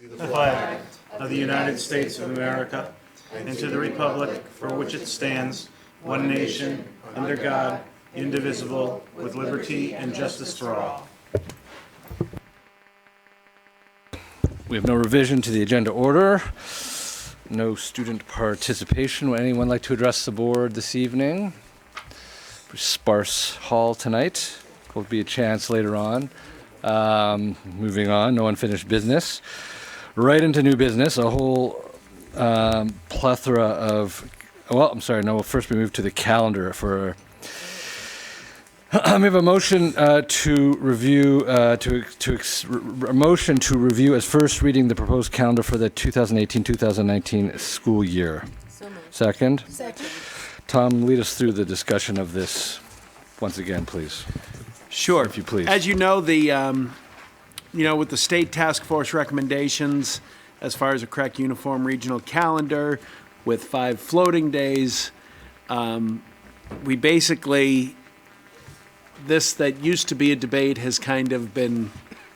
the flag of the United States of America and to the republic for which it stands, one nation, under God, indivisible, with liberty and justice for all. We have no revision to the agenda order, no student participation. Would anyone like to address the board this evening? Sparse hall tonight. Will be a chance later on. Moving on, no unfinished business. Right into new business, a whole plethora of, first we move to the calendar for, we have a motion to review, a motion to review as first reading the proposed calendar for the 2018-2019 school year. So moved. Second? Second. Tom, lead us through the discussion of this once again, please. Sure. If you please. As you know, with the state task force recommendations, as far as a correct uniform regional calendar with 5 floating days, we basically, this that used to be a debate has kind of been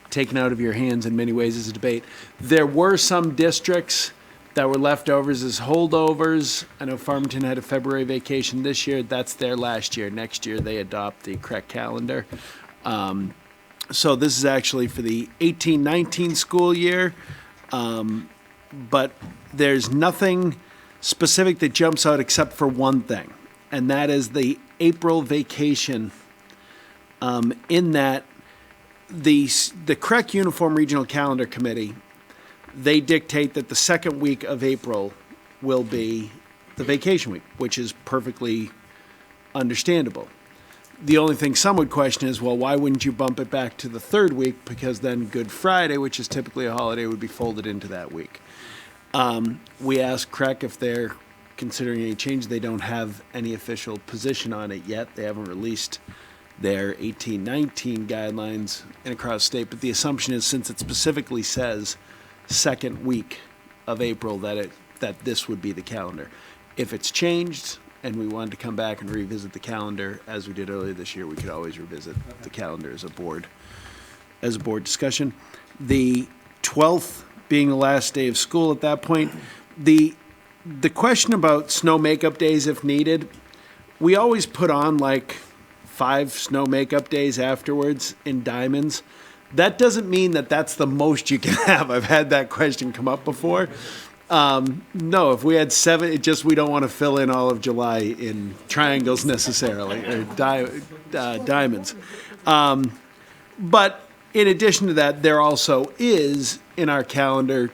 taken out of your hands in many ways as a debate. There were some districts that were leftovers as holdovers. I know Farmington had a February vacation this year. That's their last year. Next year, they adopt the correct calendar. So this is actually for the 18-19 school year. But there's nothing specific that jumps out except for one thing, and that is the April vacation. In that, the correct uniform regional calendar committee, they dictate that the second week of April will be the vacation week, which is perfectly understandable. The only thing some would question is, well, why wouldn't you bump it back to the third week? Because then Good Friday, which is typically a holiday, would be folded into that week. We asked CREC if they're considering any change. They don't have any official position on it yet. They haven't released their 18-19 guidelines in across state, but the assumption is, since it specifically says second week of April, that this would be the calendar. If it's changed and we wanted to come back and revisit the calendar as we did earlier this year, we could always revisit the calendar as a board discussion. The 12th being the last day of school at that point, the question about snow makeup days if needed, we always put on like 5 snow makeup days afterwards in diamonds. That doesn't mean that that's the most you can have. I've had that question come up before. No, if we had 7, we don't want to fill in all of July in triangles necessarily, or diamonds. But in addition to that, there also is, in our calendar,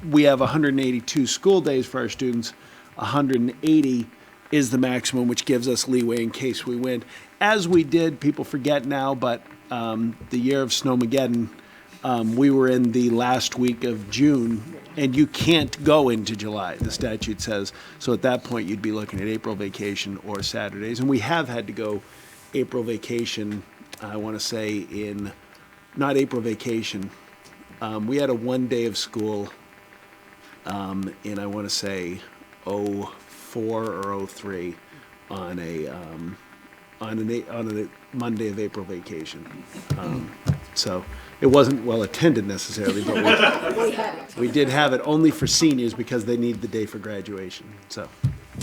we have 182 school days for our students. 180 is the maximum, which gives us leeway in case we win. As we did, people forget now, but the year of Snowmageddon, we were in the last week of June, and you can't go into July, the statute says. So at that point, you'd be looking at April vacation or Saturdays. And we have had to go April vacation, I want to say not April vacation. We had a 1 day of school in, I want to say, 04 or 03 on a Monday of April vacation. So it wasn't well attended necessarily, but we did have it only for seniors because they need the day for graduation. So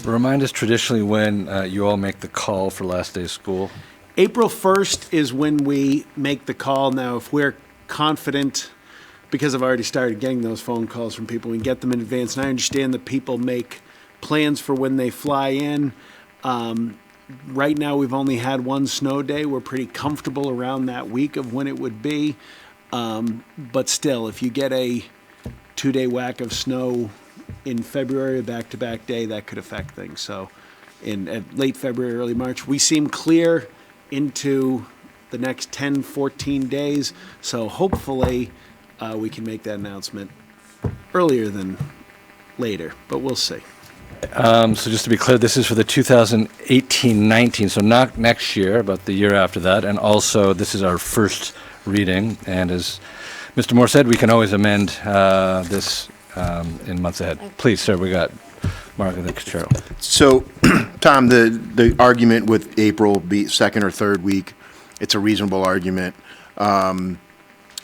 Remind us traditionally when you all make the call for last day of school. April 1st is when we make the call. Now, if we're confident, because I've already started getting those phone calls from people, we can get them in advance. And I understand that people make plans for when they fly in. Right now, we've only had 1 snow day. We're pretty comfortable around that week of when it would be. But still, if you get a 2-day whack of snow in February, a back-to-back day, that could affect things. So at late February, early March, we seem clear into the next 10, 14 days. So hopefully we can make that announcement earlier than later, but we'll see. So just to be clear, this is for the 2018-19, so not next year, but the year after that. And also, this is our first reading. And as Mr. Moore said, we can always amend this in months ahead. Please, sir, we got Mark and then Carol. So, Tom, the argument with April be second or third week, it's a reasonable argument.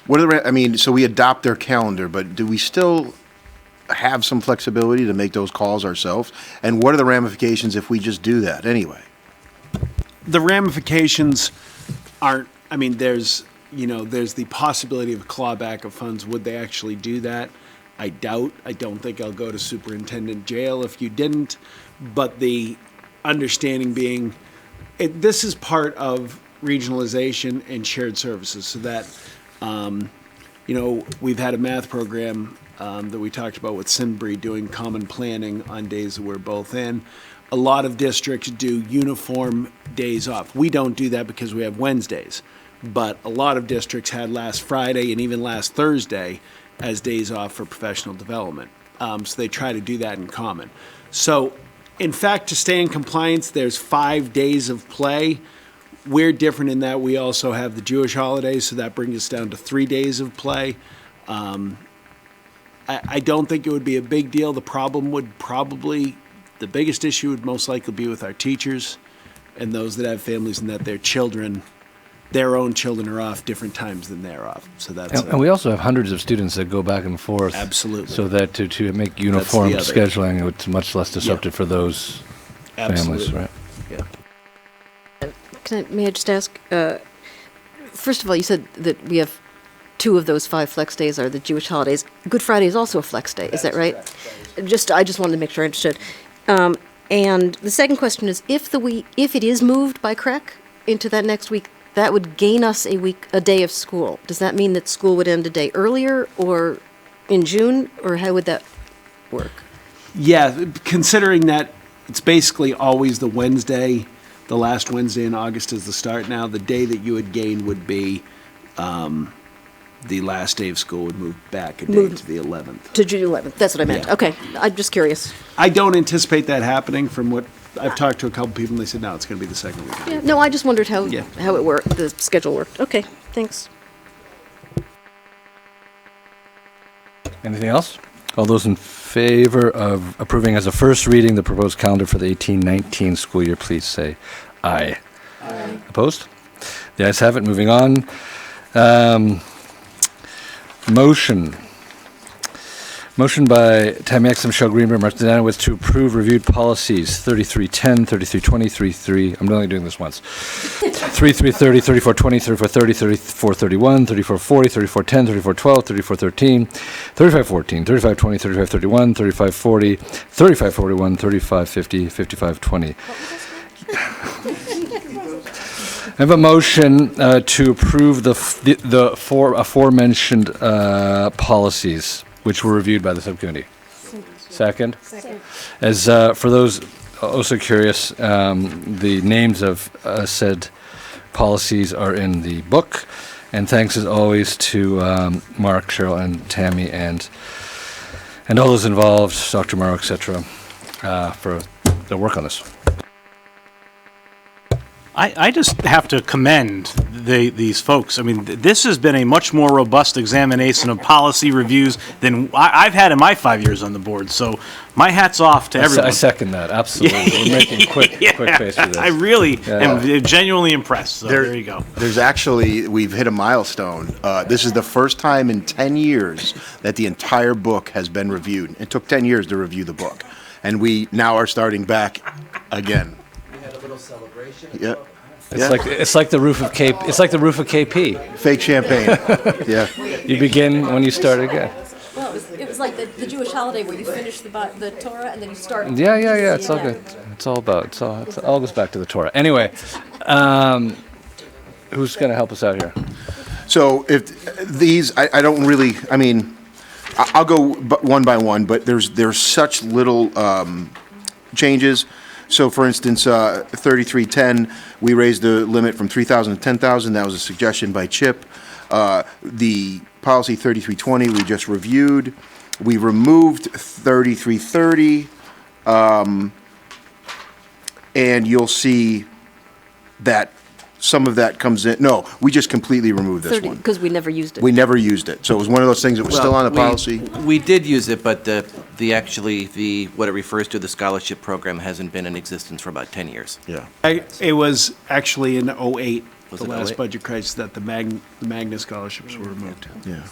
What are the, I mean, so we adopt their calendar, but do we still have some flexibility to make those calls ourselves? And what are the ramifications if we just do that anyway? The ramifications aren't, I mean, there's the possibility of a clawback of funds. Would they actually do that? I doubt. I don't think I'll go to superintendent jail if you didn't. But the understanding being, this is part of regionalization and shared services, so that, we've had a math program that we talked about with Simbury doing common planning on days that we're both in. A lot of districts do uniform days off. We don't do that because we have Wednesdays, but a lot of districts had last Friday and even last Thursday as days off for professional development. So they try to do that in common. So, in fact, to stay in compliance, there's 5 days of play. We're different in that we also have the Jewish holidays, so that brings us down to 3 days of play. I don't think it would be a big deal. The problem would probably, the biggest issue would most likely be with our teachers and those that have families and that their children, their own children are off different times than they're off. So that's And we also have hundreds of students that go back and forth. Absolutely. So that to make uniform other- scheduling, it's much less disruptive for those families, Absolutely. right? Yeah. May I just ask, first of all, you said that we have 2 of those 5 flex days are the Jewish holidays. Good Friday is also a flex day, is that right? I just wanted to make sure I understood. And the second question is, if it is moved by CREC into that next week, that would gain us a day of school. Does that mean that school would end a day earlier or in June, or how would that work? Yeah, considering that it's basically always the Wednesday, the last Wednesday in August is the start now, the day that you would gain would be the last day of school would move back a day Move- to the 11th. To June 11th, that's what I meant. Yeah. Okay, I'm just curious. I don't anticipate that happening from what, I've talked to a couple people and they said, no, it's going to be the second week. Yeah, no, I just wondered how Yeah. it worked, the schedule worked. Okay, thanks. Anything else? All those in favor of approving as a first reading the proposed calendar for the 18-19 school year, please say aye. Aye. Opposed? The ayes have it. Moving on. Motion by Tammy Exum, Michelle Greenberg, Martin Danowitz to approve reviewed policies 3310, 3320, 33, I'm only doing this once. 3330, 3420, 3430, 3431, 3440, 3410, 3412, 3413, 3514, 3520, 3531, 3540, 3541, 3550, 5520. I have a motion to approve the four aforementioned policies, which were reviewed by the subcommittee. Second? Second. As for those also curious, the names of said policies are in the book. And thanks as always to Mark, Cheryl, and Tammy, and all those involved, Dr. Morrow, et cetera, for their work on this. I just have to commend these folks. I mean, this has been a much more robust examination of policy reviews than I've had in my 5 years on the board. So my hat's off to everyone. I second that, absolutely. We're making quick pace with this. I really Yeah. am genuinely impressed. So there you go. There's actually, we've hit a milestone. This is the first time in 10 years that the entire book has been reviewed. It took 10 years to review the book. And we now are starting back again. We had a little celebration. Yeah. It's like the roof of KP. It's like the roof of KP. Fake champagne. Yeah. You begin when you start again. Well, it was like the Jewish holiday where you finish the Torah and then you start. Yeah. It's all good. It's all all goes back to the Torah. Anyway, who's going to help us out here? So if these, I don't really, I mean, I'll go one by one, but there's such little changes. So for instance, 3310, we raised the limit from 3,000 to 10,000. That was a suggestion by Chip. The policy 3320 we just reviewed. We removed 3330. And you'll see that some of that comes in. No, we just completely removed this one. Because we never used it. We never used it. So it was one of those things that was still on the policy. We did use it, but what it refers to, the scholarship program, hasn't been in existence for about 10 years. Yeah. It was actually in '08 Was the it last 08? budget crisis that the Magna scholarships were removed. Yeah.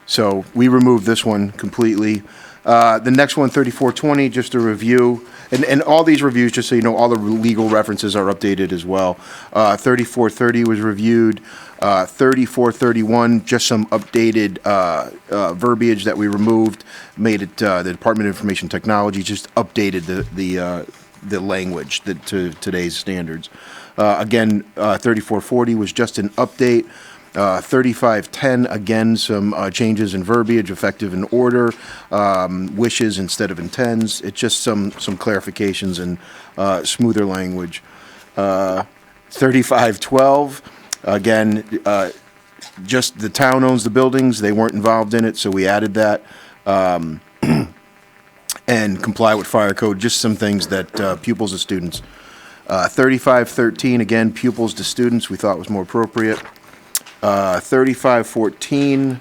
So we removed this one completely. The next one, 3420, just a review. And all these reviews, just so you know, all the legal references are updated as well. 3430 was reviewed. 3431, just some updated verbiage that we removed, made it, the Department of Information Technology just updated the language to today's standards. Again, 3440 was just an update. 3510, again, some changes in verbiage, effective in order, wishes instead of intends. It's just some clarifications and smoother language. 3512, again, just the town owns the buildings, they weren't involved in it, so we added that. And comply with fire code, just some things that pupils and students. 3513, again, pupils to students, we thought was more appropriate. 3514,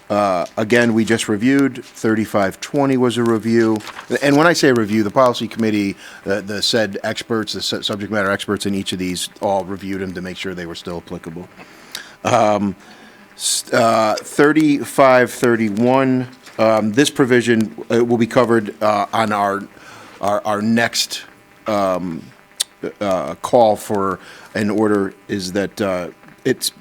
again, we just reviewed. 3520 was a review. And when I say review, the policy committee, the said experts, the subject matter experts in each of these all reviewed them to make sure they were still applicable. 3531, this provision will be covered on our next call for an order, is that it's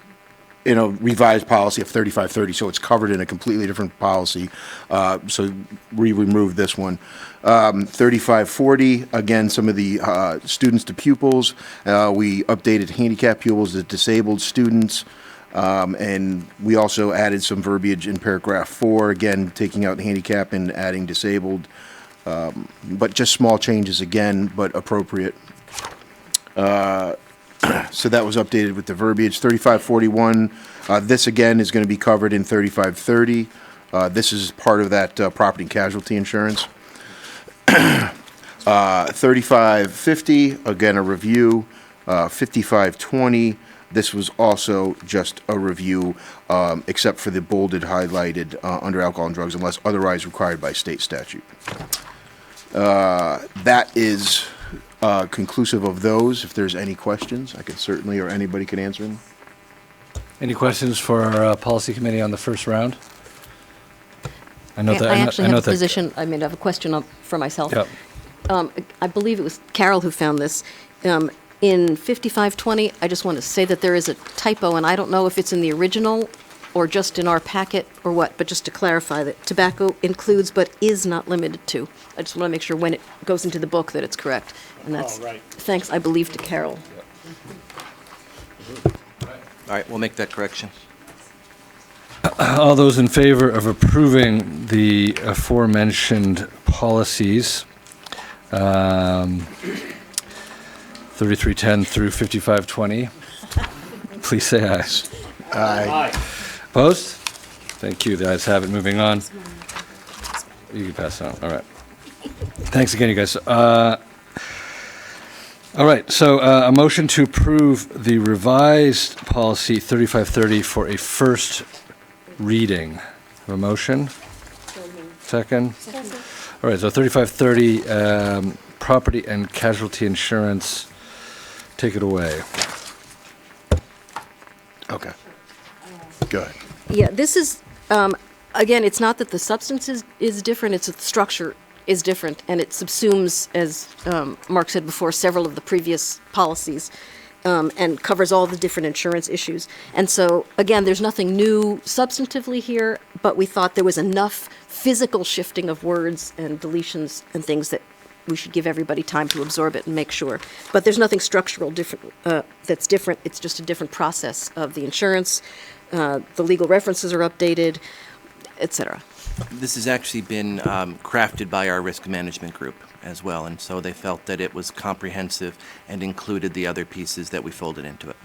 in a revised policy of 3530, so it's covered in a completely different policy. So we removed this one. 3540, again, some of the students to pupils. We updated handicap pupils to disabled students. And we also added some verbiage in paragraph 4, again, taking out handicap and adding disabled. But just small changes again, but appropriate. So that was updated with the verbiage. 3541, this again is going to be covered in 3530. This is part of that property and casualty insurance. 3550, again, a review. 5520, this was also just a review, except for the bolded highlighted under alcohol and drugs, unless otherwise required by state statute. That is conclusive of those. If there's any questions, I can certainly, or anybody can answer them. Any questions for our policy committee on the first round? I know that. I actually know have a that- position, I mean, I have a question for myself. Yep. I believe it was Carol who found this. In 5520, I just want to say that there is a typo, and I don't know if it's in the original or just in our packet or what, but just to clarify that tobacco includes but is not limited to. I just want to make sure when it goes into the book that it's correct. And that's, right. thanks, I believe, to Carol. All right, we'll make that correction. All those in favor of approving the aforementioned policies, 3310 through 5520, please say aye. Aye. Opposed? Thank you. The ayes have it. Moving on. You can pass on. All right. Thanks again, you guys. All right. So a motion to approve the revised policy 3530 for a first reading. Have a motion? Second? All right. So 3530, property and casualty insurance. Take it away. Okay. Good. Yeah, this is, again, it's not that the substance is different, it's that the structure is different, and it subsumes, as Mark said before, several of the previous policies, and covers all the different insurance issues. And so, again, there's nothing new substantively here, but we thought there was enough physical shifting of words and deletions and things that we should give everybody time to absorb it and make sure. But there's nothing structural different, that's different, it's just a different process of the insurance. The legal references are updated, et cetera. This has actually been crafted by our risk management group as well, and so they felt that it was comprehensive and included the other pieces that we folded into it.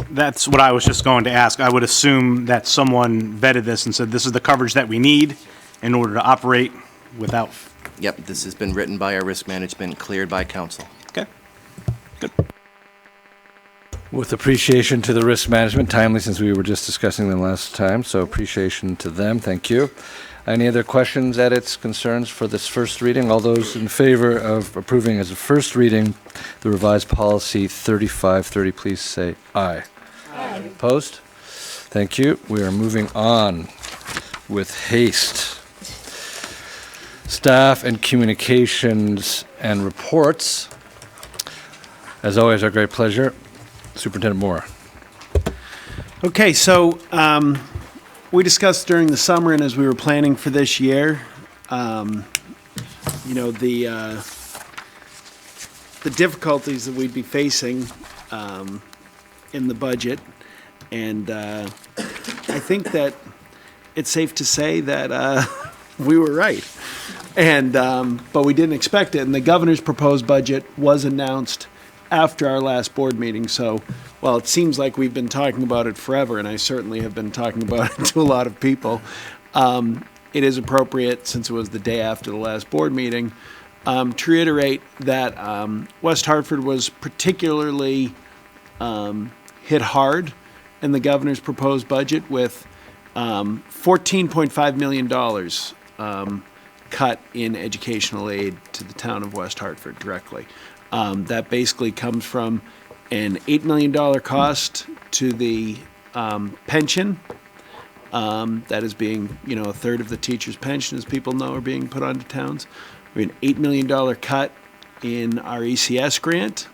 That's what I was just going to ask. I would assume that someone vetted this and said, this is the coverage that we need in order to operate without. Yep, this has been written by our risk management, cleared by council. Okay. Good. With appreciation to the risk management, timely since we were just discussing them last time, so appreciation to them, thank you. Any other questions, edits, concerns for this first reading? All those in favor of approving as a first reading the revised policy 3530, please say aye. Aye. Opposed? Thank you. We are moving on with haste. Staff and communications and reports. As always, our great pleasure. Superintendent Moore. Okay, so we discussed during the summer and as we were planning for this year, the difficulties that we'd be facing in the budget, and I think that it's safe to say that we were right, and but we didn't expect it. And the governor's proposed budget was announced after our last board meeting, so. Well, it seems like we've been talking about it forever, and I certainly have been talking about it to a lot of people. It is appropriate, since it was the day after the last board meeting, to reiterate that West Hartford was particularly hit hard in the governor's proposed budget with $14.5 million cut in educational aid to the town of West Hartford directly. That basically comes from an $8 million cost to the pension. That is being, a third of the teacher's pension, as people know, are being put onto towns. We have an $8 million cut in our ECS grant.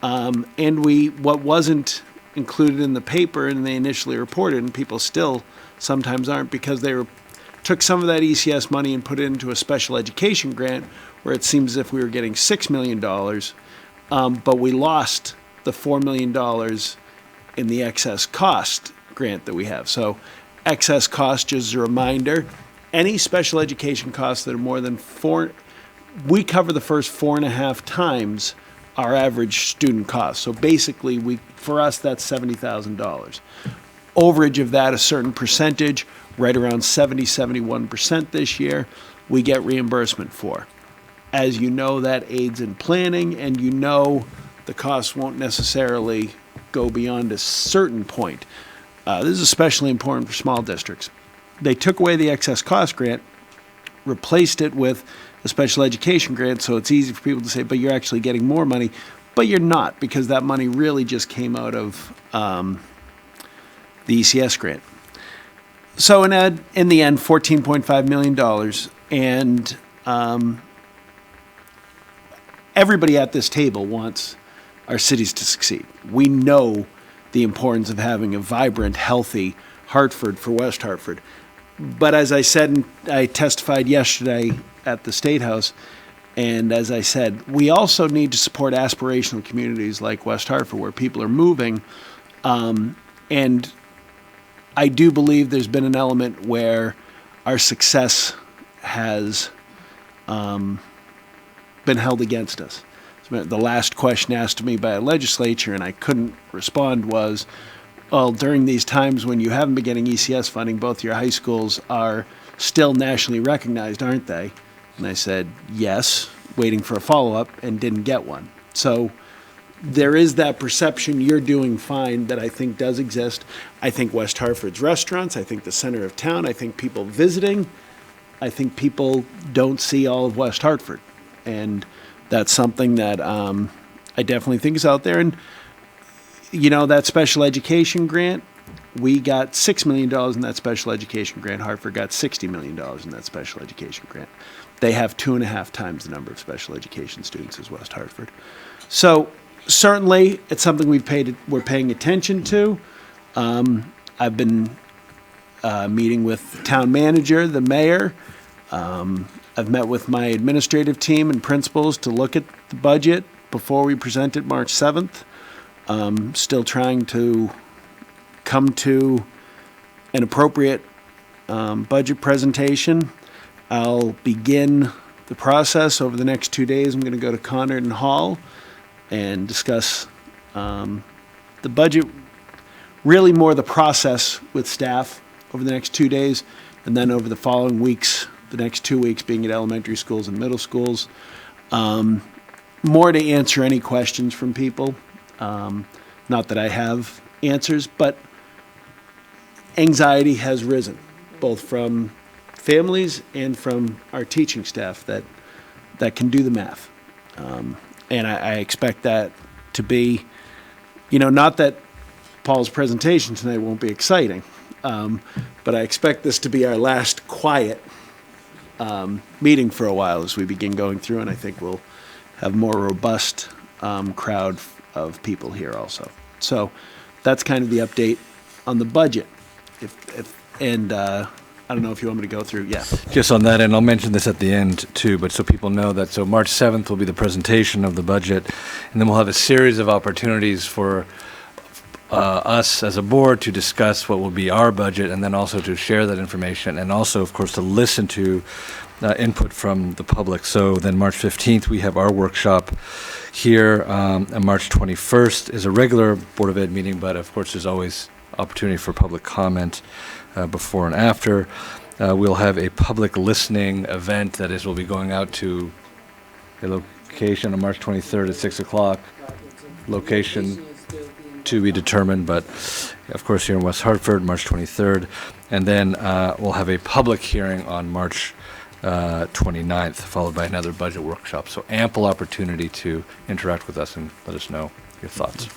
And what wasn't included in the paper and they initially reported, and people still sometimes aren't, because they took some of that ECS money and put it into a special education grant where it seems as if we were getting $6 million, but we lost the $4 million in the excess cost grant that we have. So excess cost, just as a reminder, any special education costs that are more than we cover the first 4.5 times our average student cost. So basically, for us, that's $70,000. Overage of that, a certain percentage, right around 71% this year, we get reimbursement for. As you know, that aids in planning, and the costs won't necessarily go beyond a certain point. This is especially important for small districts. They took away the excess cost grant, replaced it with a special education grant, so it's easy for people to say, but you're actually getting more money. But you're not, because that money really just came out of the ECS grant. So in the end, $14.5 million, and everybody at this table wants our cities to succeed. We know the importance of having a vibrant, healthy Hartford for West Hartford. But as I said, and I testified yesterday at the State House, and as I said, we also need to support aspirational communities like West Hartford, where people are moving. And I do believe there's been an element where our success has been held against us. The last question asked to me by a legislature, and I couldn't respond, was, well, during these times when you haven't been getting ECS funding, both your high schools are still nationally recognized, aren't they? And I said, yes, waiting for a follow-up, and didn't get one. So there is that perception you're doing fine that I think does exist. I think West Hartford's restaurants, I think the center of town, I think people visiting, I think people don't see all of West Hartford. And that's something that I definitely think is out there. And, that special education grant, we got $6 million in that special education grant. Hartford got $60 million in that special education grant. They have 2.5 times the number of special education students as West Hartford. So certainly it's something we're paying attention to. I've been meeting with the town manager, the mayor. I've met with my administrative team and principals to look at the budget before we present it March 7th. Still trying to come to an appropriate budget presentation. I'll begin the process over the next 2 days. I'm going to go to Conard and Hall and discuss the budget, really more the process with staff over the next 2 days, and then over the following weeks, the next 2 weeks being at elementary schools and middle schools. More to answer any questions from people. Not that I have answers, but anxiety has risen, both from families and from our teaching staff that can do the math. And I expect that to be, not that Paul's presentation tonight won't be exciting, but I expect this to be our last quiet meeting for a while as we begin going through, and I think we'll have more robust crowd of people here also. So that's kind of the update on the budget. I don't know if you want me to go through, yeah. Just on that end, I'll mention this at the end too, but so people know that, so March 7th will be the presentation of the budget, and then we'll have a series of opportunities for us as a board to discuss what will be our budget, and then also to share that information, and also, of course, to listen to input from the public. So then March 15th, we have our workshop here, and March 21st is a regular Board of Ed meeting, but of course, there's always opportunity for public comment before and after. We'll have a public listening event that is, we'll be going out to a location on March 23rd at 6 o'clock. Location to be determined, but of course here in West Hartford, March 23rd. And then we'll have a public hearing on March 29th, followed by another budget workshop. So ample opportunity to interact with us and let us know your thoughts.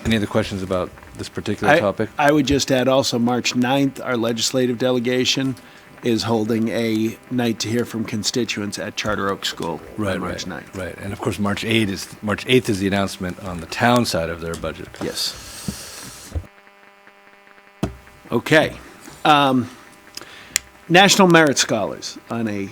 Any other questions about this particular topic? I would just add also March 9th, our legislative delegation is holding a night to hear from constituents at Charter Oak School on March 9th. Right, and of course March 8th is the announcement on the town side of their budget. Yes. Okay. National Merit Scholars on a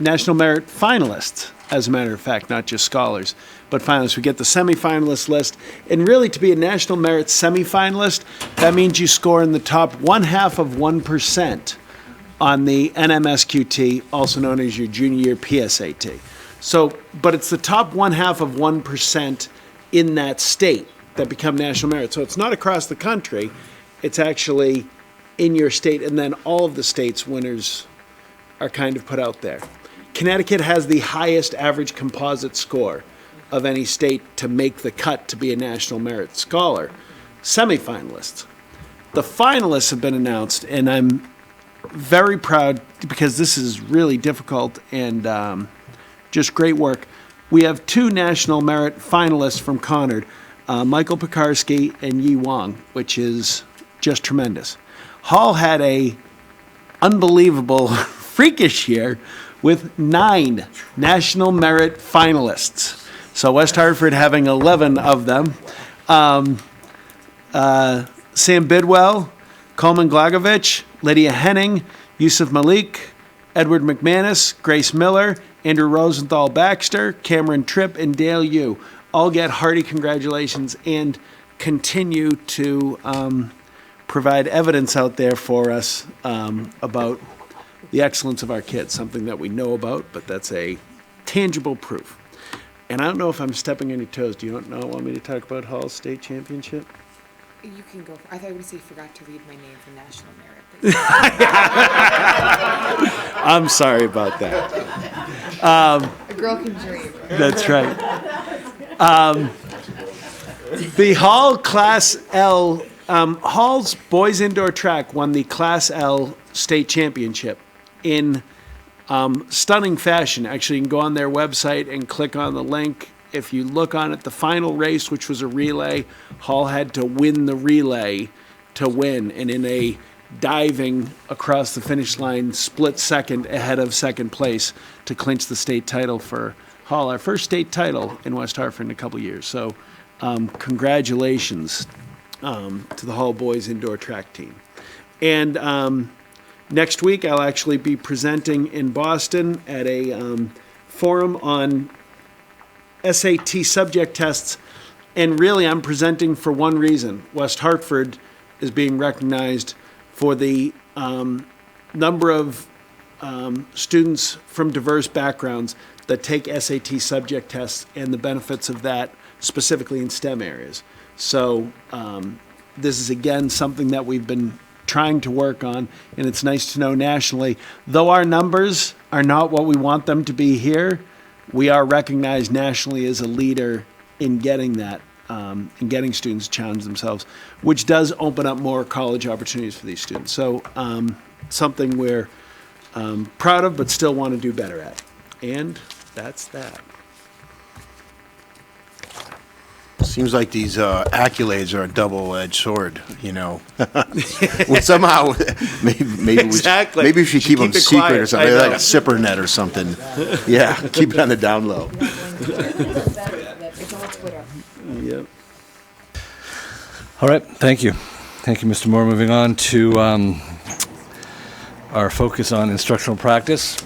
National Merit finalists, as a matter of fact, not just scholars, but finalists. We get the semifinalist list. And really, to be a National Merit semifinalist, that means you score in the top 0.5% on the NMSQT, also known as your junior year PSAT. So, but it's the top 0.5% in that state that become National Merit. So it's not across the country, it's actually in your state, and then all of the states' winners are kind of put out there. Connecticut has the highest average composite score of any state to make the cut to be a National Merit Scholar. Semifinalists. The finalists have been announced, and I'm very proud because this is really difficult and just great work. We have 2 National Merit finalists from Conard, Michael Pekarsky and Yi Wong, which is just tremendous. Hall had a unbelievable, freakish year with 9 National Merit finalists. So West Hartford having 11 of them. Sam Bidwell, Coleman Glagovich, Lydia Henning, Yusuf Malik, Edward McManus, Grace Miller, Andrew Rosenthal Baxter, Cameron Tripp, and Dale Yu all get hearty congratulations and continue to provide evidence out there for us about the excellence of our kids, something that we know about, but that's a tangible proof. And I don't know if I'm stepping on your toes. Do you want me to talk about Hall's state championship? You can go. I thought you were going to say forgot to read my name for National Merit. I'm sorry about that. A girl can dream. That's right. The Hall Class L, Hall's boys indoor track won the Class L state championship in stunning fashion. Actually, you can go on their website and click on the link. If you look on it, the final race, which was a relay, Hall had to win the relay to win. And in a diving across the finish line, split second ahead of second place to clinch the state title for Hall, our first state title in West Hartford in a couple years. So congratulations to the Hall boys indoor track team. And next week, I'll actually be presenting in Boston at a forum on SAT subject tests. And really, I'm presenting for one reason. West Hartford is being recognized for the number of students from diverse backgrounds that take SAT subject tests and the benefits of that, specifically in STEM areas. So this is, again, something that we've been trying to work on, and it's nice to know nationally. Though our numbers are not what we want them to be here, we are recognized nationally as a leader in getting that and getting students to challenge themselves, which does open up more college opportunities for these students. So something we're proud of, but still want to do better at. And that's that. Seems like these accolades are a double-edged sword, you know. Well, somehow, maybe Exactly. maybe we should keep them it secret quiet. or something, I like know. a zipper net or something. Yeah, keep it on the down low. It's all Twitter. Yep. All right, thank you. Thank you, Mr. Moore. Moving on to our focus on instructional practice.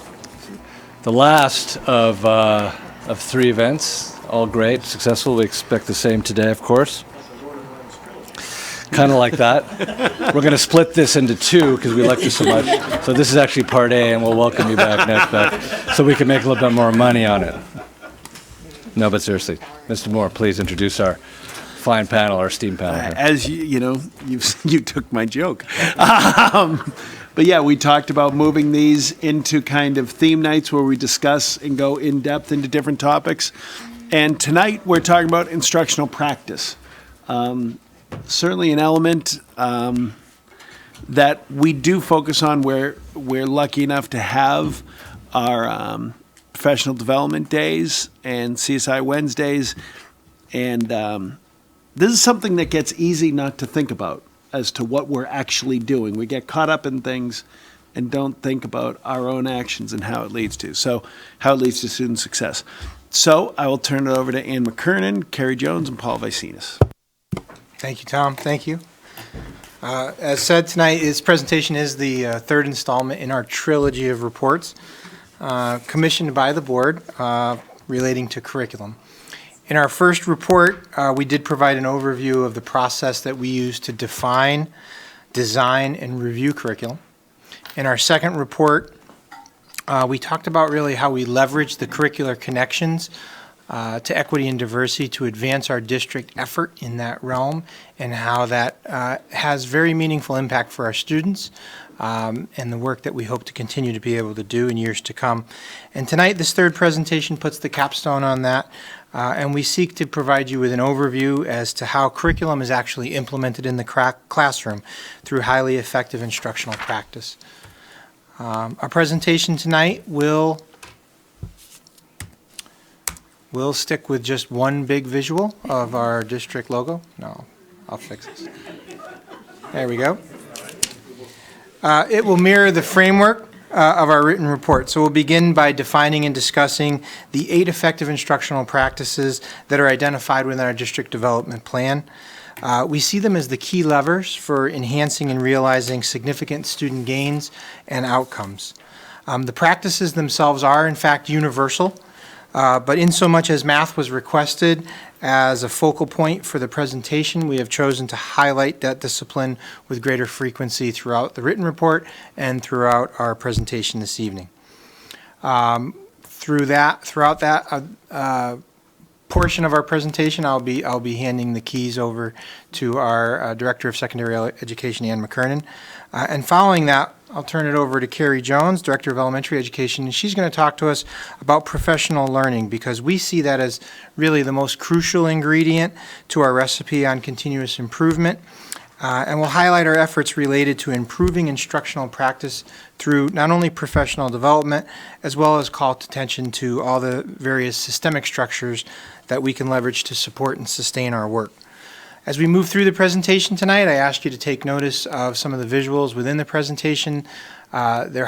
The last of 3 events, all great, successful. We expect the same today, of course. Kind of like that. We're going to split this into 2 because we like you so much. So this is actually part A, and we'll welcome you back next back so we can make a little bit more money on it. No, but seriously, Mr. Moore, please introduce our fine panel, our STEAM panel here. As you know, you took my joke. But yeah, we talked about moving these into kind of theme nights where we discuss and go in depth into different topics. And tonight we're talking about instructional practice. Certainly an element that we do focus on where we're lucky enough to have our professional development days and CSI Wednesdays. And this is something that gets easy not to think about as to what we're actually doing. We get caught up in things and don't think about our own actions and how it leads to. So how it leads to student success. So I will turn it over to Ann McKernan, Carrie Jones, and Paul Vicinius. Thank you, Tom. Thank you. As said, tonight, this presentation is the 3rd installment in our trilogy of reports commissioned by the board relating to curriculum. In our first report, we did provide an overview of the process that we use to define, design, and review curriculum. In our second report, we talked about really how we leverage the curricular connections to equity and diversity to advance our district effort in that realm, and how that has very meaningful impact for our students and the work that we hope to continue to be able to do in years to come. And tonight, this third presentation puts the capstone on that, and we seek to provide you with an overview as to how curriculum is actually implemented in the classroom through highly effective instructional practice. Our presentation tonight will stick with just one big visual of our district logo. No, I'll fix this. There we go. It will mirror the framework of our written report. So we'll begin by defining and discussing the 8 effective instructional practices that are identified within our district development plan. We see them as the key levers for enhancing and realizing significant student gains and outcomes. The practices themselves are, in fact, universal, but in so much as math was requested as a focal point for the presentation, we have chosen to highlight that discipline with greater frequency throughout the written report and throughout our presentation this evening. Throughout that portion of our presentation, I'll be handing the keys over to our Director of Secondary Education, Ann McKernan. And following that, I'll turn it over to Carrie Jones, Director of Elementary Education, and she's going to talk to us about professional learning, because we see that as really the most crucial ingredient to our recipe on continuous improvement. And we'll highlight our efforts related to improving instructional practice through not only professional development, as well as call attention to all the various systemic structures that we can leverage to support and sustain our work. As we move through the presentation tonight, I asked you to take notice of some of the visuals within the presentation. They're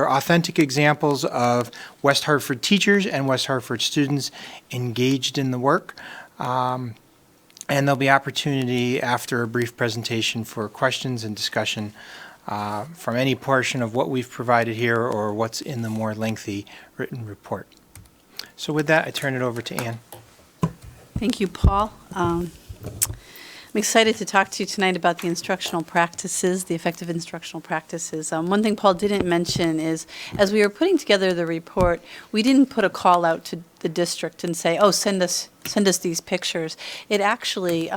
authentic examples of West Hartford teachers and West Hartford students engaged in the work. And there'll be opportunity after a brief presentation for questions and discussion from any portion of what we've provided here or what's in the more lengthy written report. So with that, I turn it over to Ann. Thank you, Paul. I'm excited to talk to you tonight about the instructional practices, the effective instructional practices. One thing Paul didn't mention is, as we were putting together the report, we didn't put a call out to the district and say, oh, send us these pictures. It actually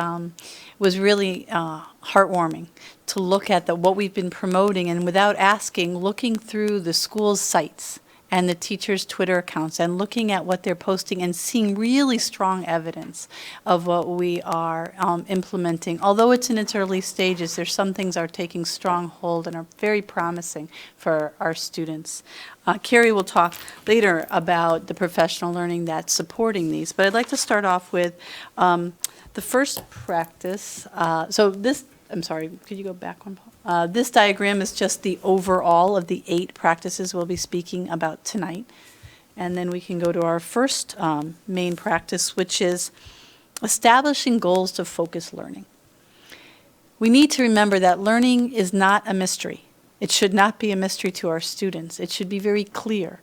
was really heartwarming to look at what we've been promoting, and without asking, looking through the school's sites and the teachers' Twitter accounts and looking at what they're posting and seeing really strong evidence of what we are implementing. Although it's in its early stages, there's some things are taking strong hold and are very promising for our students. Carrie will talk later about the professional learning that's supporting these, but I'd like to start off with the first practice. I'm sorry, could you go back one, Paul? This diagram is just the overall of the 8 practices we'll be speaking about tonight. And then we can go to our first main practice, which is establishing goals to focus learning. We need to remember that learning is not a mystery. It should not be a mystery to our students. It should be very clear.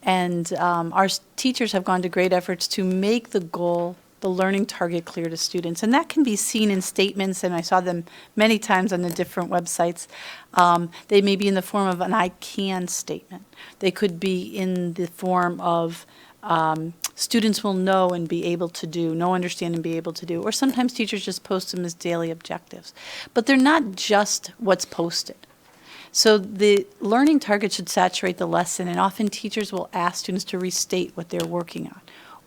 And our teachers have gone to great efforts to make the goal, the learning target, clear to students. And that can be seen in statements, and I saw them many times on the different websites. They may be in the form of an I can statement. They could be in the form of students will know and be able to do, know, understand, and be able to do. Or sometimes teachers just post them as daily objectives. But they're not just what's posted. So the learning target should saturate the lesson, and often teachers will ask students to restate what they're working on.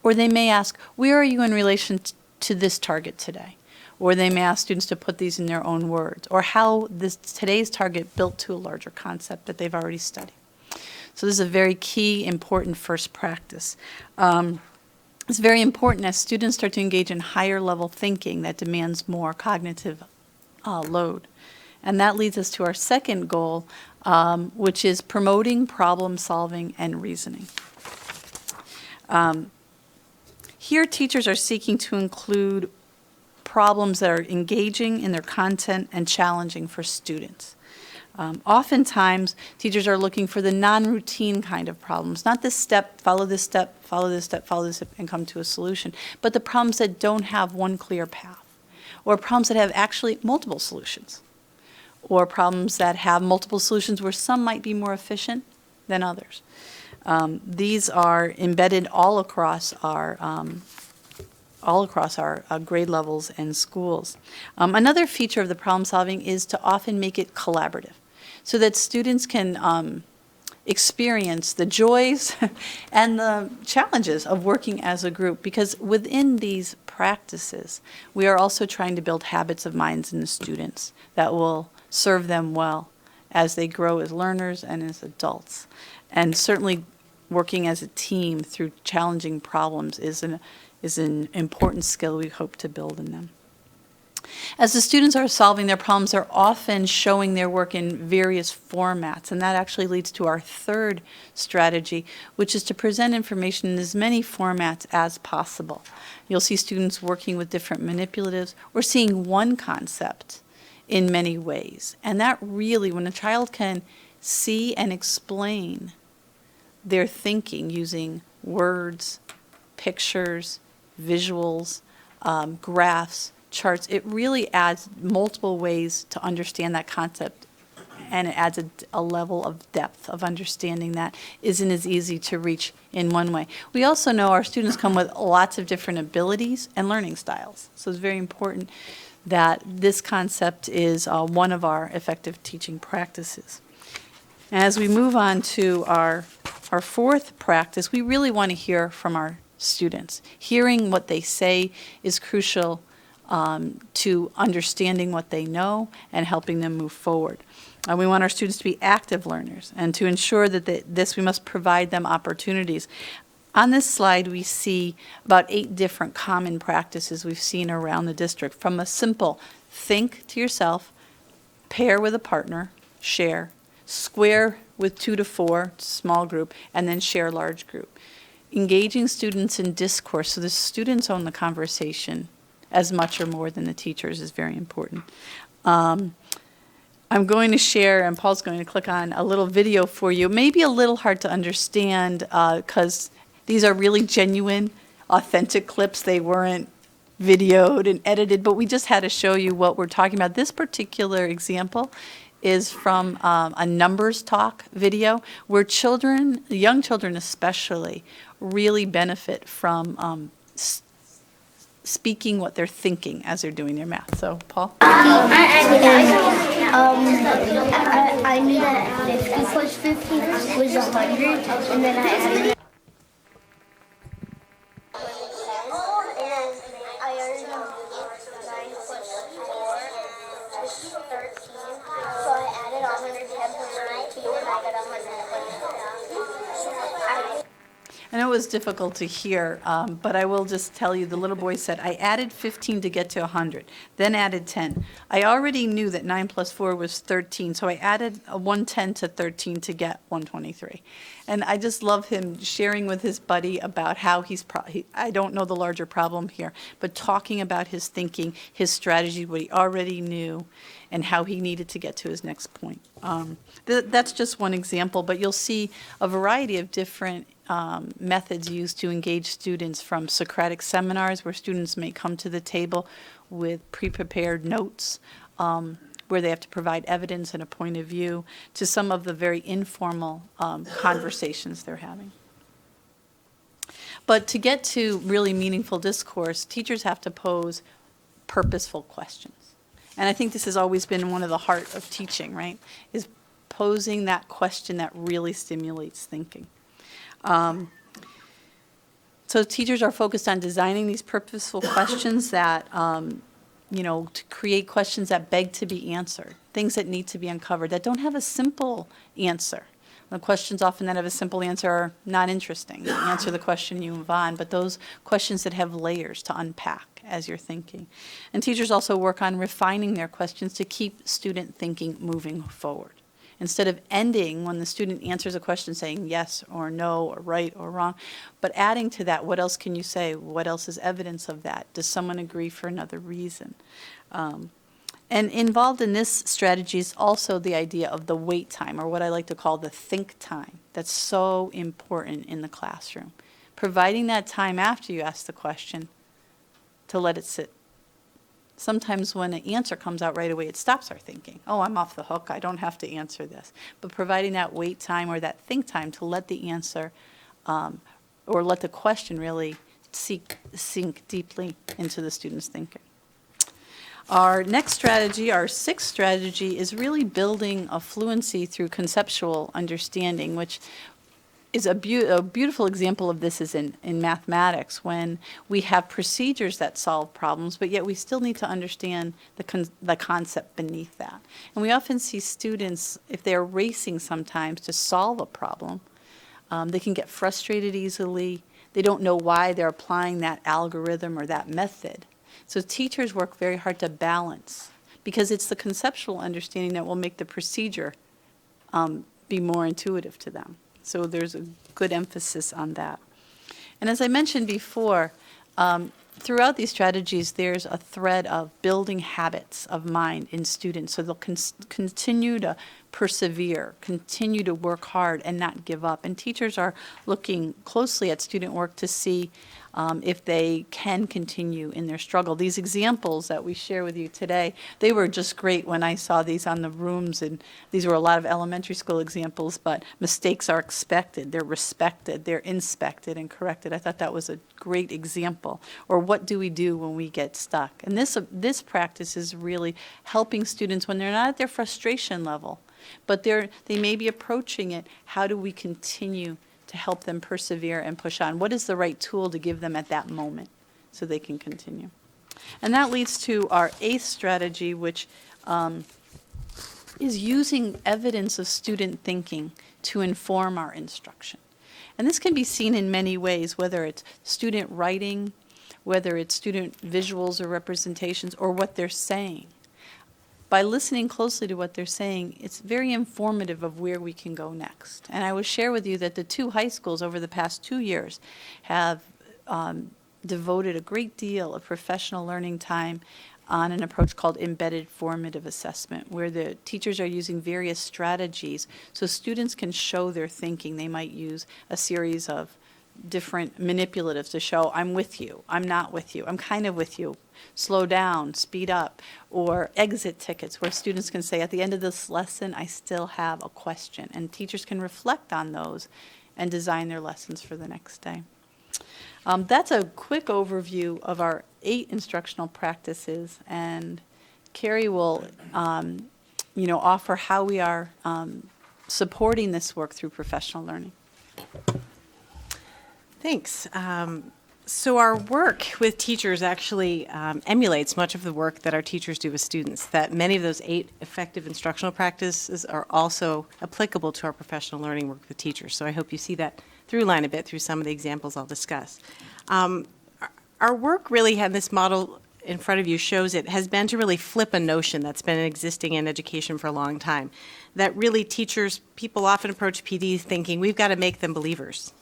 Or they may ask, where are you in relation to this target today? Or they may ask students to put these in their own words, or how today's target built to a larger concept that they've already studied. So this is a very key, important first practice. It's very important as students start to engage in higher level thinking that demands more cognitive load. And that leads us to our second goal, which is promoting problem solving and reasoning. Here, teachers are seeking to include problems that are engaging in their content and challenging for students. Oftentimes, teachers are looking for the non-routine kind of problems, not this step, follow this step, follow this step, follow this step, and come to a solution, but the problems that don't have one clear path, or problems that have actually multiple solutions, or problems that have multiple solutions where some might be more efficient than others. These are embedded all across our grade levels and schools. Another feature of the problem solving is to often make it collaborative, so that students can experience the joys and the challenges of working as a group, because within these practices, we are also trying to build habits of minds in the students that will serve them well as they grow as learners and as adults. And certainly working as a team through challenging problems is an important skill we hope to build in them. As the students are solving their problems, they're often showing their work in various formats, and that actually leads to our third strategy, which is to present information in as many formats as possible. You'll see students working with different manipulatives or seeing one concept in many ways. And that really, when a child can see and explain their thinking using words, pictures, visuals, graphs, charts, it really adds multiple ways to understand that concept, and it adds a level of depth of understanding that isn't as easy to reach in one way. We also know our students come with lots of different abilities and learning styles, so it's very important that this concept is one of our effective teaching practices. As we move on to our fourth practice, we really want to hear from our students. Hearing what they say is crucial to understanding what they know and helping them move forward. We want our students to be active learners, and to ensure that we must provide them opportunities. On this slide, we see about 8 different common practices we've seen around the district, from a simple think to yourself, pair with a partner, share, square with 2 to 4, small group, and then share large group. Engaging students in discourse, so the students own the conversation as much or more than the teachers, is very important. I'm going to share, and Paul's going to click on a little video for you. Maybe a little hard to understand because these are really genuine, authentic clips. They weren't videoed and edited, but we just had to show you what we're talking about. This particular example is from a numbers talk video where children, young children especially, really benefit from speaking what they're thinking as they're doing their math. So, Paul? I knew that 50 plus 50 was 100, and then I added. I already knew 9 plus 4 is 13, so I added 110.92 and I got 120. I know it was difficult to hear, but I will just tell you, the little boy said, I added 15 to get to 100, then added 10. I already knew that 9 plus 4 was 13, so I added a 110 to 13 to get 123. And I just love him sharing with his buddy about how I don't know the larger problem here, but talking about his thinking, his strategy, what he already knew, and how he needed to get to his next point. That's just one example, but you'll see a variety of different methods used to engage students, from Socratic seminars where students may come to the table with pre-prepared notes where they have to provide evidence and a point of view, to some of the very informal conversations they're having. But to get to really meaningful discourse, teachers have to pose purposeful questions. And I think this has always been one of the heart of teaching, right? Is posing that question that really stimulates thinking. So teachers are focused on designing these purposeful questions that, to create questions that beg to be answered, things that need to be uncovered, that don't have a simple answer. The questions often that have a simple answer are not interesting. You answer the question, you move on, but those questions that have layers to unpack as you're thinking. And teachers also work on refining their questions to keep student thinking moving forward. Instead of ending when the student answers a question saying yes or no or right or wrong, but adding to that, what else can you say? What else is evidence of that? Does someone agree for another reason? And involved in this strategy is also the idea of the wait time, or what I like to call the think time. That's so important in the classroom. Providing that time after you ask the question to let it sit. Sometimes when an answer comes out right away, it stops our thinking. Oh, I'm off the hook. I don't have to answer this. But providing that wait time or that think time to let the answer or let the question really sink deeply into the student's thinking. Our next strategy, our sixth strategy, is really building a fluency through conceptual understanding, which is a beautiful example of this is in mathematics, when we have procedures that solve problems, but yet we still need to understand the concept beneath that. And we often see students, if they're racing sometimes to solve a problem, they can get frustrated easily. They don't know why they're applying that algorithm or that method. So teachers work very hard to balance, because it's the conceptual understanding that will make the procedure be more intuitive to them. So there's a good emphasis on that. And as I mentioned before, throughout these strategies, there's a thread of building habits of mind in students, so they'll continue to persevere, continue to work hard and not give up. And teachers are looking closely at student work to see if they can continue in their struggle. These examples that we share with you today, they were just great when I saw these on the rooms, and these were a lot of elementary school examples, but mistakes are expected, they're respected, they're inspected and corrected. I thought that was a great example. Or what do we do when we get stuck? And this practice is really helping students when they're not at their frustration level, but they may be approaching it. How do we continue to help them persevere and push on? What is the right tool to give them at that moment so they can continue? And that leads to our eighth strategy, which is using evidence of student thinking to inform our instruction. And this can be seen in many ways, whether it's student writing, whether it's student visuals or representations, or what they're saying. By listening closely to what they're saying, it's very informative of where we can go next. And I will share with you that the two high schools over the past 2 years have devoted a great deal of professional learning time on an approach called embedded formative assessment, where the teachers are using various strategies so students can show their thinking. They might use a series of different manipulatives to show, I'm with you, I'm not with you, I'm kind of with you, slow down, speed up, or exit tickets where students can say, at the end of this lesson, I still have a question. And teachers can reflect on those and design their lessons for the next day. That's a quick overview of our 8 instructional practices, and Carrie will, offer how we are supporting this work through professional learning. Thanks. So our work with teachers actually emulates much of the work that our teachers do with students, that many of those 8 effective instructional practices are also applicable to our professional learning work with teachers. So I hope you see that through line a bit through some of the examples I'll discuss. Our work really had this model in front of you shows it has been to really flip a notion that's been existing in education for a long time, that really people often approach PDs thinking we've got to make them believers.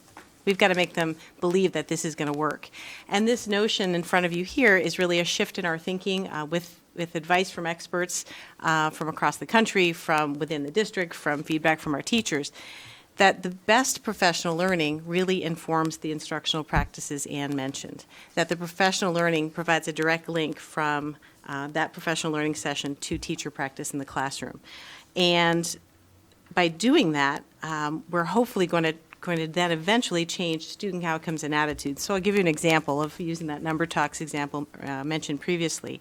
We've got to make them believe that this is going to work. And this notion in front of you here is really a shift in our thinking with advice from experts from across the country, from within the district, from feedback from our teachers, that the best professional learning really informs the instructional practices Anne mentioned, that the professional learning provides a direct link from that professional learning session to teacher practice in the classroom. And by doing that, we're hopefully going to then eventually change student outcomes and attitudes. So I'll give you an example of using that number talks example mentioned previously.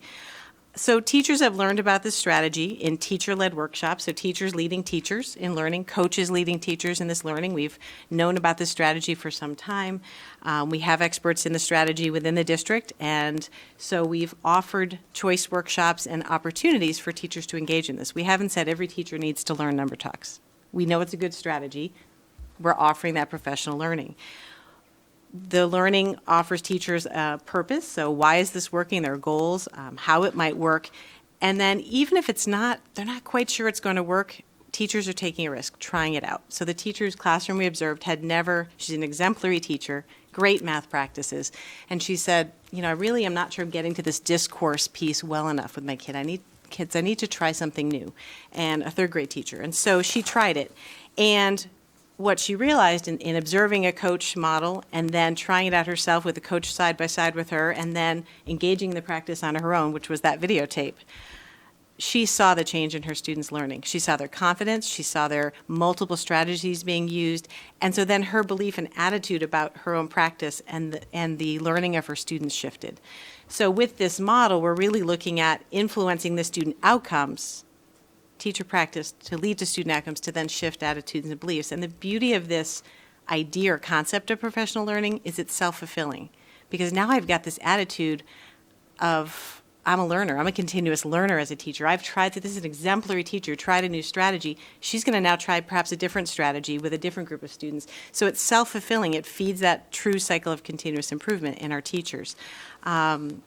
So teachers have learned about this strategy in teacher-led workshops, so teachers leading teachers in learning, coaches leading teachers in this learning. We've known about this strategy for some time. We have experts in the strategy within the district, and so we've offered choice workshops and opportunities for teachers to engage in this. We haven't said every teacher needs to learn number talks. We know it's a good strategy. We're offering that professional learning. The learning offers teachers a purpose, so why is this working, their goals, how it might work, and then even if they're not quite sure it's going to work, teachers are taking a risk, trying it out. So the teacher's classroom we observed she's an exemplary teacher, great math practices, and she said, I really am not sure I'm getting to this discourse piece well enough with my kid. I need to try something new, and a 3rd grade teacher, and so she tried it, and what she realized in observing a coach model and then trying it out herself with a coach side by side with her and then engaging the practice on her own, which was that videotape, she saw the change in her students' learning. She saw their confidence, she saw their multiple strategies being used, and so then her belief and attitude about her own practice and the learning of her students shifted. So with this model, we're really looking at influencing the student outcomes, teacher practice to lead to student outcomes to then shift attitudes and beliefs. And the beauty of this idea or concept of professional learning is it's self-fulfilling, because now I've got this attitude of I'm a learner. I'm a continuous learner as a teacher. This is an exemplary teacher, tried a new strategy. She's going to now try perhaps a different strategy with a different group of students. So it's self-fulfilling. It feeds that true cycle of continuous improvement in our teachers. And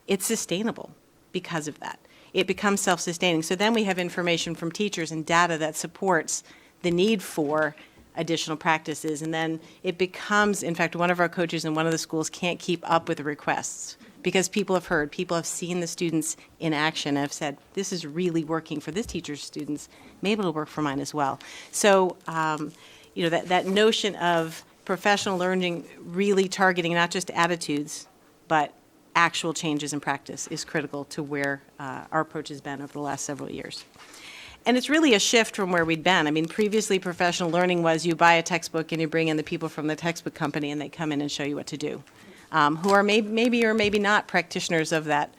it's sustainable because of that. It becomes self-sustaining. So then we have information from teachers and data that supports the need for additional practices. And then it becomes, in fact, one of our coaches in one of the schools can't keep up with the requests because people have seen the students in action and have said, this is really working for this teacher's students, maybe it'll work for mine as well. So, that notion of professional learning really targeting not just attitudes, but actual changes in practice is critical to where our approach has been over the last several years. And it's really a shift from where we'd been. I mean, previously professional learning was you buy a textbook and you bring in the people from the textbook company and they come in and show you what to do, who are maybe or maybe not practitioners of that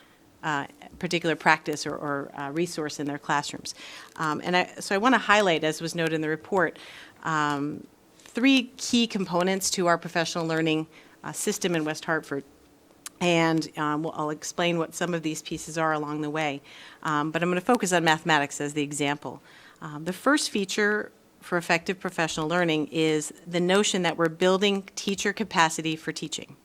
particular practice or resource in their classrooms. So I want to highlight, as was noted in the report, 3 key components to our professional learning system in West Hartford. And I'll explain what some of these pieces are along the way. But I'm going to focus on mathematics as the example. The first feature for effective professional learning is the notion that we're building teacher capacity for teaching.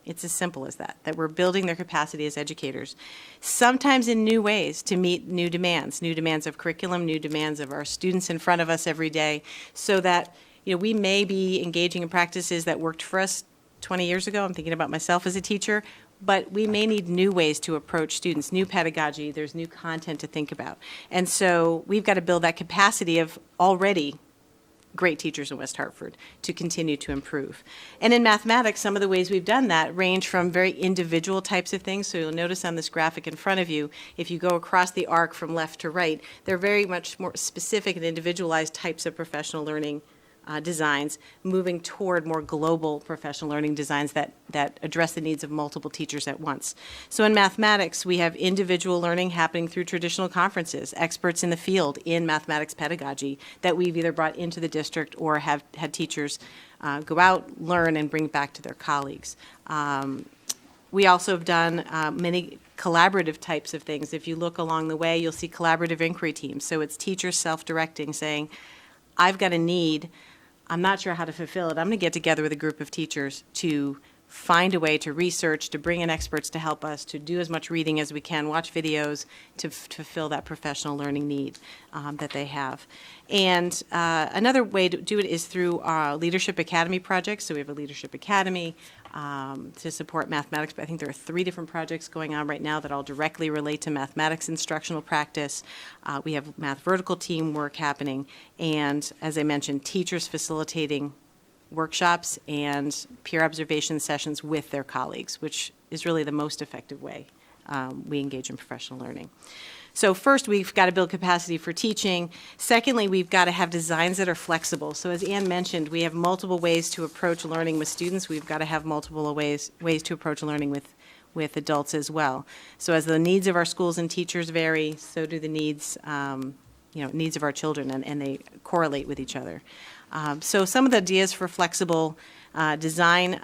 It's as simple as that we're building their capacity as educators, sometimes in new ways to meet new demands of curriculum, new demands of our students in front of us every day, so that we may be engaging in practices that worked for us 20 years ago. I'm thinking about myself as a teacher, but we may need new ways to approach students, new pedagogy, there's new content to think about. And so we've got to build that capacity of already great teachers in West Hartford to continue to improve. And in mathematics, some of the ways we've done that range from very individual types of things. So you'll notice on this graphic in front of you, if you go across the arc from left to right, they're very much more specific and individualized types of professional learning designs, moving toward more global professional learning designs that address the needs of multiple teachers at once. So in mathematics, we have individual learning happening through traditional conferences, experts in the field in mathematics pedagogy that we've either brought into the district or have had teachers go out, learn, and bring back to their colleagues. We also have done many collaborative types of things. If you look along the way, you'll see collaborative inquiry teams. So it's teachers self-directing, saying, I've got a need, I'm not sure how to fulfill it. I'm going to get together with a group of teachers to find a way to research, to bring in experts to help us, to do as much reading as we can, watch videos to fulfill that professional learning need that they have. And another way to do it is through our Leadership Academy projects. So we have a Leadership Academy to support mathematics, but I think there are 3 different projects going on right now that all directly relate to mathematics instructional practice. We have Math Vertical team work happening, and as I mentioned, teachers facilitating workshops and peer observation sessions with their colleagues, which is really the most effective way we engage in professional learning. So first, we've got to build capacity for teaching. Secondly, we've got to have designs that are flexible. So as Ann mentioned, we have multiple ways to approach learning with students. We've got to have multiple ways to approach learning with adults as well. So as the needs of our schools and teachers vary, so do the needs of our children, and they correlate with each other. So some of the ideas for flexible design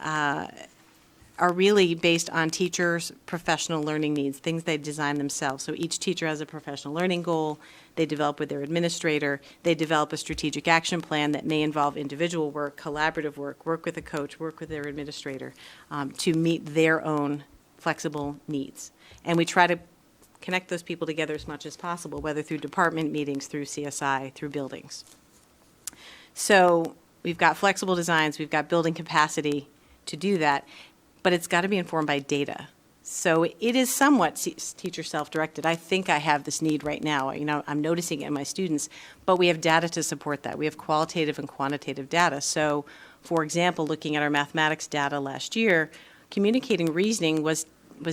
are really based on teachers' professional learning needs, things they design themselves. So each teacher has a professional learning goal. They develop with their administrator. They develop a strategic action plan that may involve individual work, collaborative work with a coach, work with their administrator to meet their own flexible needs. And we try to connect those people together as much as possible, whether through department meetings, through CSI, through buildings. So we've got flexible designs, we've got building capacity to do that, but it's got to be informed by data. So it is somewhat teacher self-directed. I think I have this need right now. I'm noticing it in my students, but we have data to support that. We have qualitative and quantitative data. So, for example, looking at our mathematics data last year, communicating reasoning was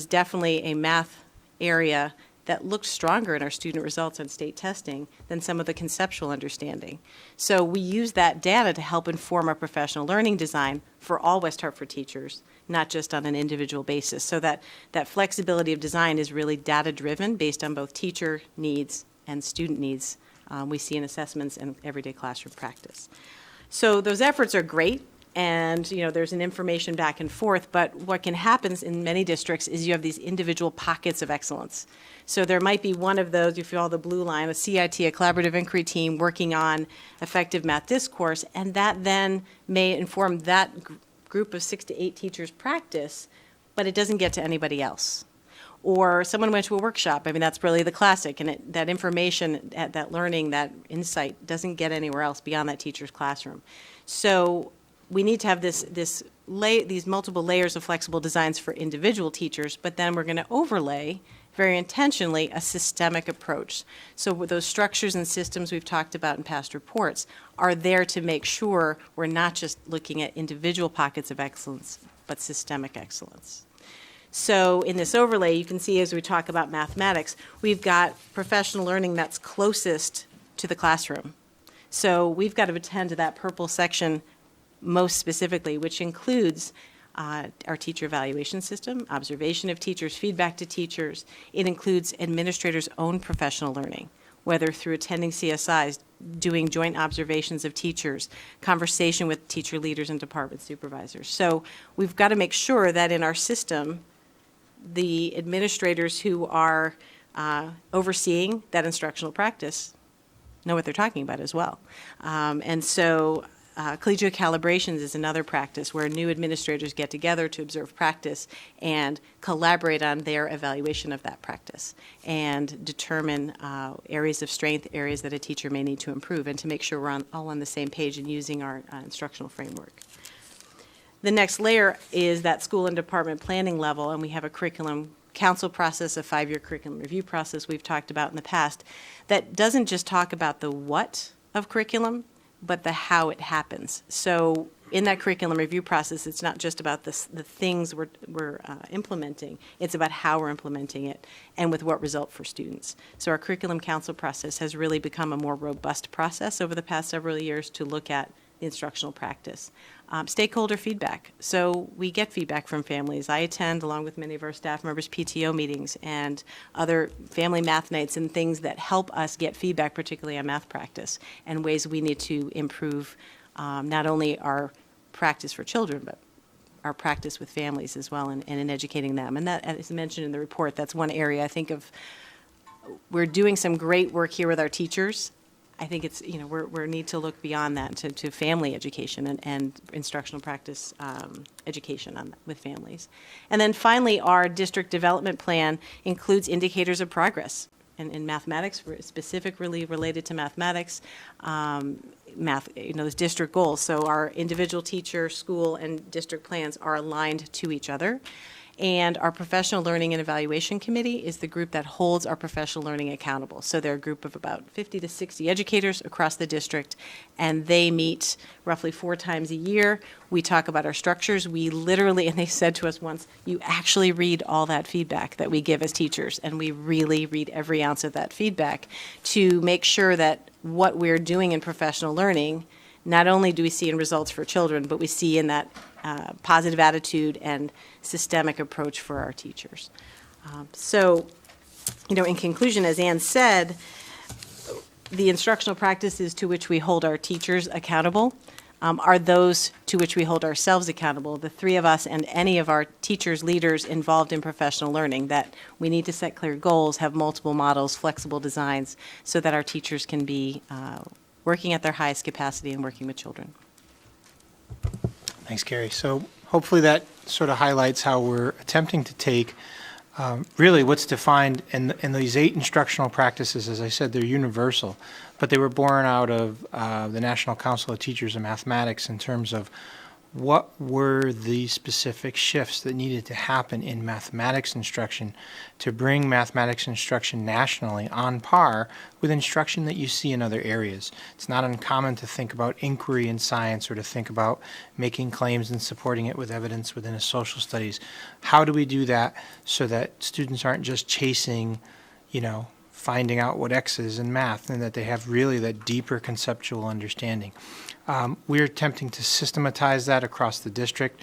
definitely a math area that looked stronger in our student results on state testing than some of the conceptual understanding. So we use that data to help inform our professional learning design for all West Hartford teachers, not just on an individual basis. So that flexibility of design is really data-driven based on both teacher needs and student needs we see in assessments and everyday classroom practice. So those efforts are great. And, there's an information back and forth, but what can happen in many districts is you have these individual pockets of excellence. So there might be one of those, you feel the blue line, a CIT, a collaborative inquiry team working on effective math discourse, and that then may inform that group of 6 to 8 teachers' practice, but it doesn't get to anybody else. Or someone went to a workshop, that's really the classic, and that information, that learning, that insight doesn't get anywhere else beyond that teacher's classroom. So we need to have these multiple layers of flexible designs for individual teachers, but then we're going to overlay, very intentionally, a systemic approach. So those structures and systems we've talked about in past reports are there to make sure we're not just looking at individual pockets of excellence, but systemic excellence. So in this overlay, you can see as we talk about mathematics, we've got professional learning that's closest to the classroom. So we've got to attend to that purple section most specifically, which includes our teacher evaluation system, observation of teachers, feedback to teachers. It includes administrators' own professional learning, whether through attending CSIs, doing joint observations of teachers, conversation with teacher leaders and department supervisors. So we've got to make sure that in our system, the administrators who are overseeing that instructional practice know what they're talking about as well. And so collegiate calibrations is another practice where new administrators get together to observe practice and collaborate on their evaluation of that practice and determine areas of strength, areas that a teacher may need to improve, and to make sure we're all on the same page and using our instructional framework. The next layer is that school and department planning level, and we have a curriculum council process, a 5-year curriculum review process we've talked about in the past that doesn't just talk about the what of curriculum, but the how it happens. So in that curriculum review process, it's not just about the things we're implementing, it's about how we're implementing it and with what result for students. So our curriculum council process has really become a more robust process over the past several years to look at the instructional practice. Stakeholder feedback. So we get feedback from families. I attend, along with many of our staff members, PTO meetings and other family math nights and things that help us get feedback, particularly on math practice, and ways we need to improve not only our practice for children, but our practice with families as well, and in educating them. And that, as mentioned in the report, that's one area I think of. We're doing some great work here with our teachers. I think it's, we need to look beyond that to family education and instructional practice education with families. And then finally, our district development plan includes indicators of progress. In mathematics, specifically related to mathematics, those district goals. So our individual teacher, school, and district plans are aligned to each other. And our Professional Learning and Evaluation Committee is the group that holds our professional learning accountable. So they're a group of about 50 to 60 educators across the district, and they meet roughly 4 times a year. We talk about our structures. We literally, and they said to us once, you actually read all that feedback that we give as teachers, and we really read every ounce of that feedback to make sure that what we're doing in professional learning, not only do we see in results for children, but we see in that positive attitude and systemic approach for our teachers. So, in conclusion, as Ann said, the instructional practices to which we hold our teachers accountable are those to which we hold ourselves accountable, the 3 of us and any of our teachers, leaders involved in professional learning, that we need to set clear goals, have multiple models, flexible designs, so that our teachers can be working at their highest capacity and working with children. Thanks, Carrie. So hopefully that sort of highlights how we're attempting to take really what's defined in these 8 instructional practices. As I said, they're universal, but they were born out of the National Council of Teachers of Mathematics in terms of what were the specific shifts that needed to happen in mathematics instruction to bring mathematics instruction nationally on par with instruction that you see in other areas. It's not uncommon to think about inquiry in science or to think about making claims and supporting it with evidence within a social studies. How do we do that so that students aren't just chasing, finding out what X is in math, and that they have really that deeper conceptual understanding? We're attempting to systematize that across the district.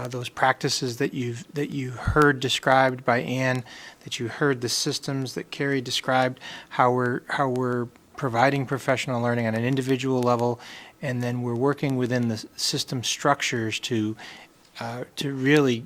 Those practices that you heard described by Ann, that you heard the systems that Carrie described, how we're providing professional learning on an individual level, and then we're working within the system structures to really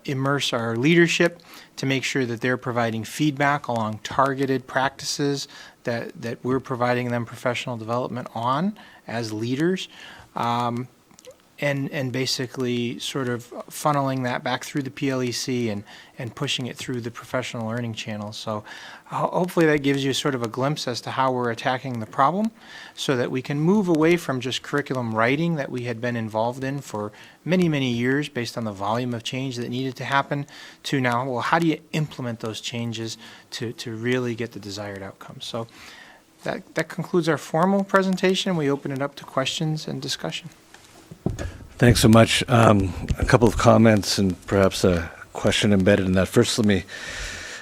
immerse our leadership to make sure that they're providing feedback along targeted practices that we're providing them professional development on as leaders, and basically sort of funneling that back through the PLEC and pushing it through the professional learning channels. So hopefully that gives you sort of a glimpse as to how we're attacking the problem so that we can move away from just curriculum writing that we had been involved in for many, many years based on the volume of change that needed to happen to now, well, how do you implement those changes to really get the desired outcomes? So that concludes our formal presentation. We open it up to questions and discussion. Thanks so much. A couple of comments and perhaps a question embedded in that. First, let me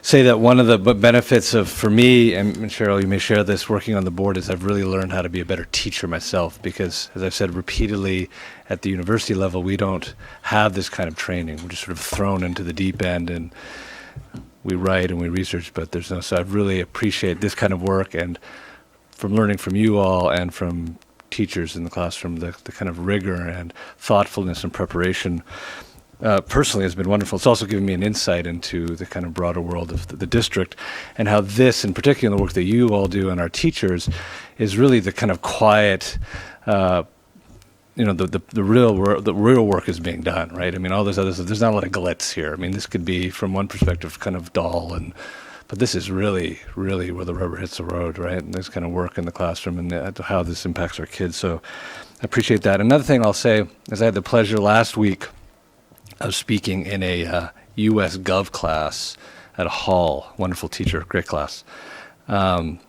say that one of the benefits of, for me, and Cheryl, you may share this, working on the board, is I've really learned how to be a better teacher myself because, as I've said repeatedly, at the university level, we don't have this kind of training. We're just sort of thrown into the deep end and we write and we research, but there's no, so I really appreciate this kind of work and from learning from you all and from teachers in the classroom, the kind of rigor and thoughtfulness and preparation personally has been wonderful. It's also given me an insight into the kind of broader world of the district and how this, in particular, the work that you all do and our teachers, is really the kind of quiet, the real work is being done, right? I mean, all this other stuff, there's not a lot of glitz here. I mean, this could be, from one perspective, kind of dull but this is really, really where the rubber hits the road, right? And this kind of work in the classroom and how this impacts our kids. So I appreciate that. Another thing I'll say is I had the pleasure last week of speaking in a U.S. Gov class at a Hall, wonderful teacher, great class. And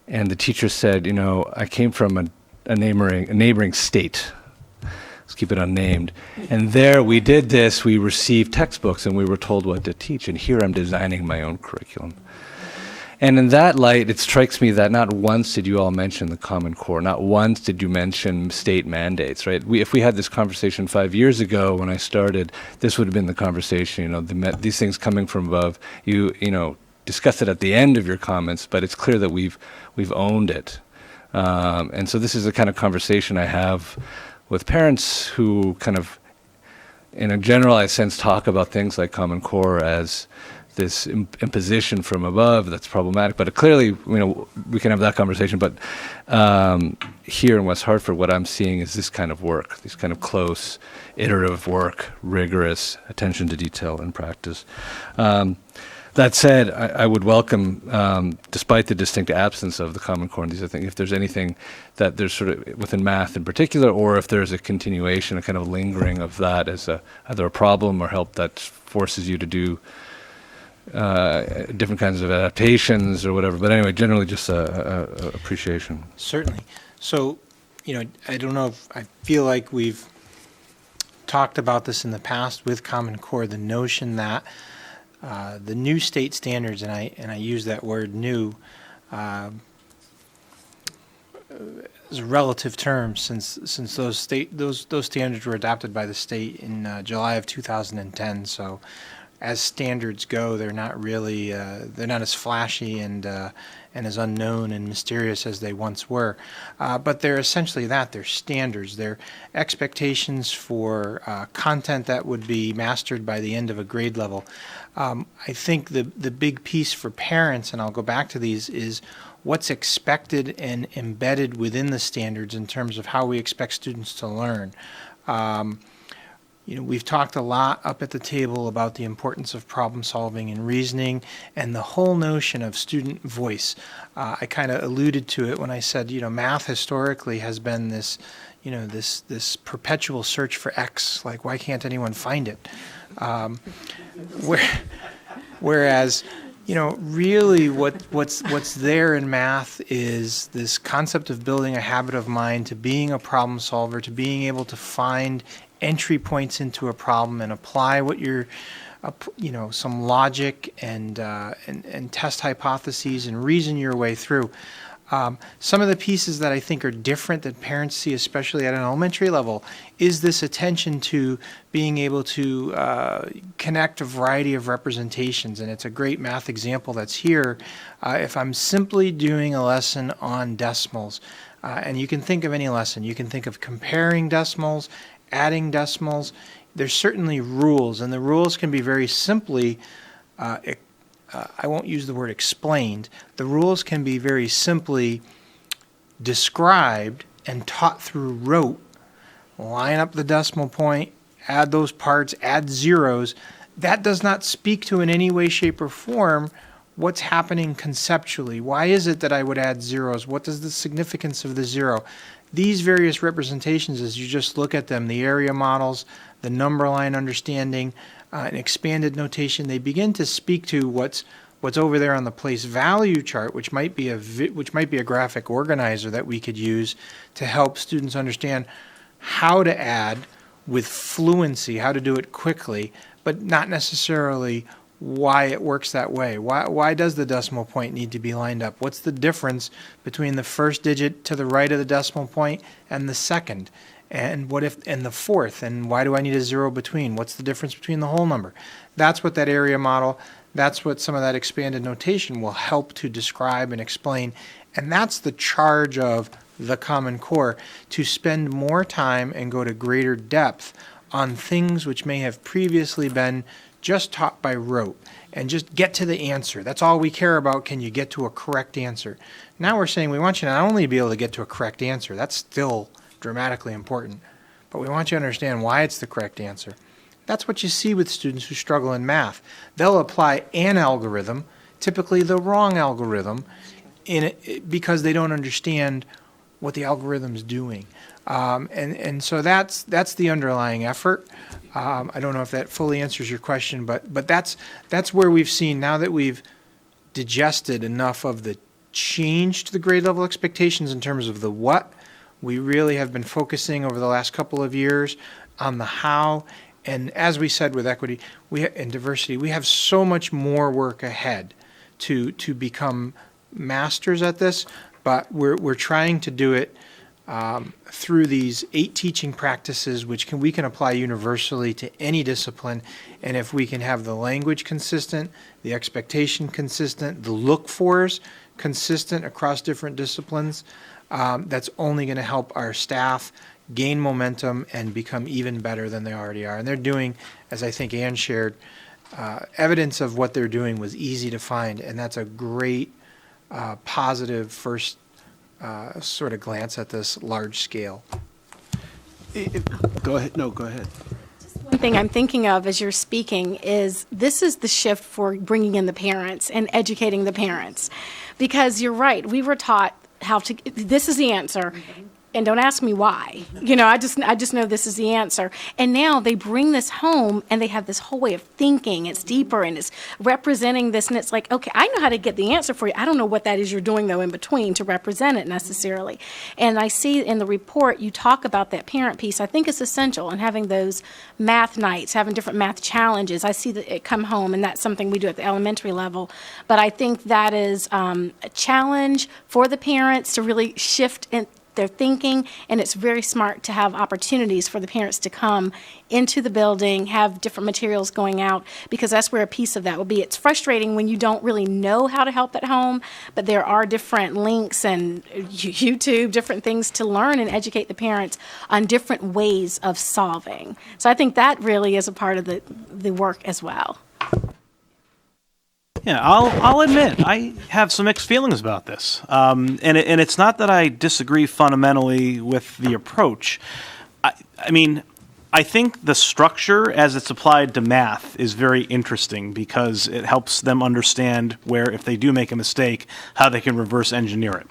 the teacher said, I came from a neighboring state. Let's keep it unnamed. And there we did this, we received textbooks and we were told what to teach. And here I'm designing my own curriculum. And in that light, it strikes me that not once did you all mention the Common Core. Not once did you mention state mandates, right? If we had this conversation 5 years ago when I started, this would have been the conversation, these things coming from above. You discuss it at the end of your comments, but it's clear that we've owned it. And so this is the kind of conversation I have with parents who kind of, in a generalized sense, talk about things like Common Core as this imposition from above that's problematic. But clearly, we can have that conversation. But here in West Hartford, what I'm seeing is this kind of work, this kind of close, iterative work, rigorous attention to detail in practice. That said, I would welcome, despite the distinct absence of the Common Core and these other things, if there's anything that there's sort of within math in particular, or if there's a continuation, a kind of lingering of that as either a problem or help that forces you to do different kinds of adaptations or whatever. But anyway, generally just a appreciation. Certainly. So, I don't know if I feel like we've talked about this in the past with Common Core, the notion that the new state standards, and I use that word new as a relative term, since those standards were adopted by the state in July of 2010. So, as standards go, they're not really they're not as flashy and as unknown and mysterious as they once were. But they're essentially that. They're standards. They're expectations for content that would be mastered by the end of a grade level. I think the big piece for parents, and I'll go back to these, is what's expected and embedded within the standards in terms of how we expect students to learn. We've talked a lot up at the table about the importance of problem solving and reasoning and the whole notion of student voice. I kind of alluded to it when I said, math historically has been this, this perpetual search for X, like why can't anyone find it? Whereas, really what's there in math is this concept of building a habit of mind, to being a problem solver, to being able to find entry points into a problem and apply what you're, some logic and test hypotheses and reason your way through. Some of the pieces that I think are different that parents see, especially at an elementary level, is this attention to being able to connect a variety of representations. And it's a great math example that's here. If I'm simply doing a lesson on decimals, and you can think of any lesson, you can think of comparing decimals, adding decimals. There's certainly rules, and the rules can be very simply, I won't use the word explained, the rules can be very simply described and taught through rote. Line up the decimal point, add those parts, add zeros. That does not speak to in any way, shape, or form what's happening conceptually. Why is it that I would add zeros? What is the significance of the zero? These various representations, as you just look at them, the area models, the number line understanding, an expanded notation, they begin to speak to what's over there on the place value chart, which might be a graphic organizer that we could use to help students understand how to add with fluency, how to do it quickly, but not necessarily why it works that way. Why does the decimal point need to be lined up? What's the difference between the first digit to the right of the decimal point and the second? And the fourth? And why do I need a zero between? What's the difference between the whole number? That's what that area model, that's what some of that expanded notation will help to describe and explain. And that's the charge of the Common Core, to spend more time and go to greater depth on things which may have previously been just taught by rote, and just get to the answer. That's all we care about. Can you get to a correct answer? Now we're saying we want you not only to be able to get to a correct answer, that's still dramatically important, but we want you to understand why it's the correct answer. That's what you see with students who struggle in math. They'll apply an algorithm, typically the wrong algorithm, because they don't understand what the algorithm's doing. And so that's the underlying effort. I don't know if that fully answers your question, but that's where we've seen, now that we've digested enough of the change to the grade level expectations in terms of the what, we really have been focusing over the last couple of years on the how. And as we said with equity and diversity, we have so much more work ahead to become masters at this, but we're trying to do it through these 8 teaching practices, which we can apply universally to any discipline. And if we can have the language consistent, the expectation consistent, the look-fors consistent across different disciplines, that's only going to help our staff gain momentum and become even better than they already are. And they're doing, as I think Ann shared, evidence of what they're doing was easy to find, and that's a great positive first sort of glance at this large scale. Go ahead. No, go ahead. One thing I'm thinking of as you're speaking is this is the shift for bringing in the parents and educating the parents. Because you're right, we were taught how to, this is the answer. And don't ask me why. You know, I just know this is the answer. And now they bring this home and they have this whole way of thinking. It's deeper and it's representing this. And it's like, okay, I know how to get the answer for you. I don't know what that is you're doing, though, in between to represent it necessarily. And I see in the report you talk about that parent piece. I think it's essential in having those math nights, having different math challenges. I see that it come home, and that's something we do at the elementary level. But I think that is a challenge for the parents to really shift in their thinking, and it's very smart to have opportunities for the parents to come into the building, have different materials going out, because that's where a piece of that will be. It's frustrating when you don't really know how to help at home, but there are different links and YouTube, different things to learn and educate the parents on different ways of solving. So I think that really is a part of the work as well. Yeah, I'll admit I have some mixed feelings about this, and it's not that I disagree fundamentally with the approach. I mean, I think the structure as it's applied to math is very interesting because it helps them understand where, if they do make a mistake, how they can reverse engineer it.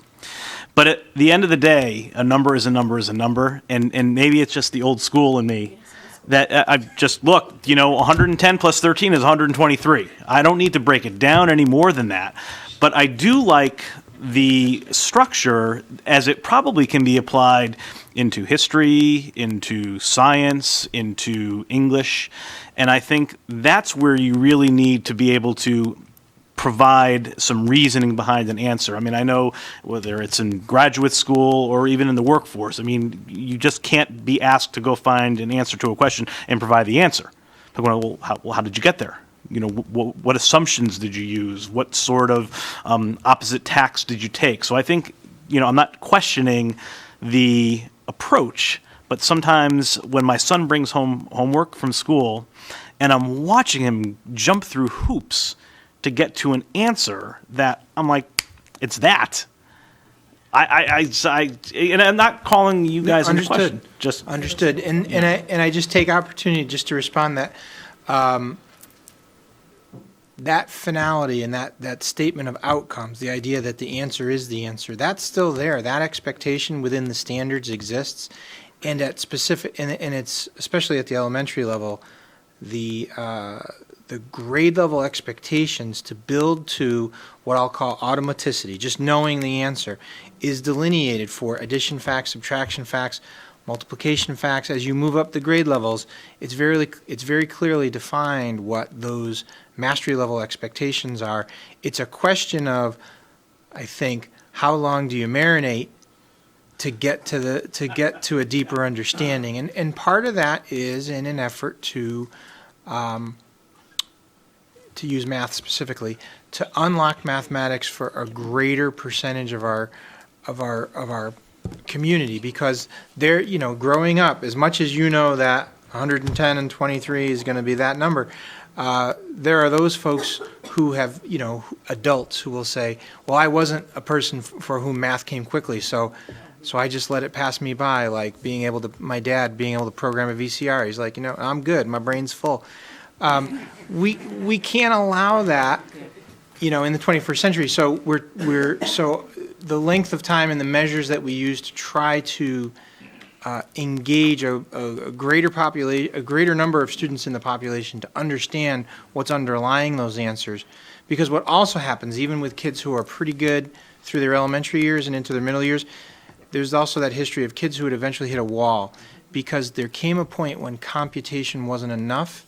But at the end of the day, a number is a number is a number, and maybe it's just the old school in me that I've just looked, 110 plus 13 is 123. I don't need to break it down any more than that. But I do like the structure as it probably can be applied into history, into science, into English. And I think that's where you really need to be able to provide some reasoning behind an answer. I mean, I know whether it's in graduate school or even in the workforce, I mean, you just can't be asked to go find an answer to a question and provide the answer. Like, well, how did you get there? What assumptions did you use? What sort of opposite tacks did you take? So I think, I'm not questioning the approach, but sometimes when my son brings home homework from school and I'm watching him jump through hoops to get to an answer that I'm like, it's that. And I'm not calling you guys into question. Just understood. And I just take opportunity just to respond that that finality and that statement of outcomes, the idea that the answer is the answer, that's still there. That expectation within the standards exists, and at specific, and it's especially at the elementary level, the grade level expectations to build to what I'll call automaticity, just knowing the answer, is delineated for addition facts, subtraction facts, multiplication facts. As you move up the grade levels, it's very clearly defined what those mastery level expectations are. It's a question of, I think, how long do you marinate to get to a deeper understanding, and part of that is in an effort to use math specifically, to unlock mathematics for a greater percentage of our community, because they're, growing up, as much as that 110 and 23 is going to be that number, there are those folks who have, adults who will say, well, I wasn't a person for whom math came quickly, so I just let it pass me by, like my dad being able to program a VCR. He's like, I'm good, my brain's full. We can't allow that, in the 21st century. So so the length of time and the measures that we use to try to engage a greater number of students in the population to understand what's underlying those answers. Because what also happens, even with kids who are pretty good through their elementary years and into their middle years, there's also that history of kids who would eventually hit a wall because there came a point when computation wasn't enough.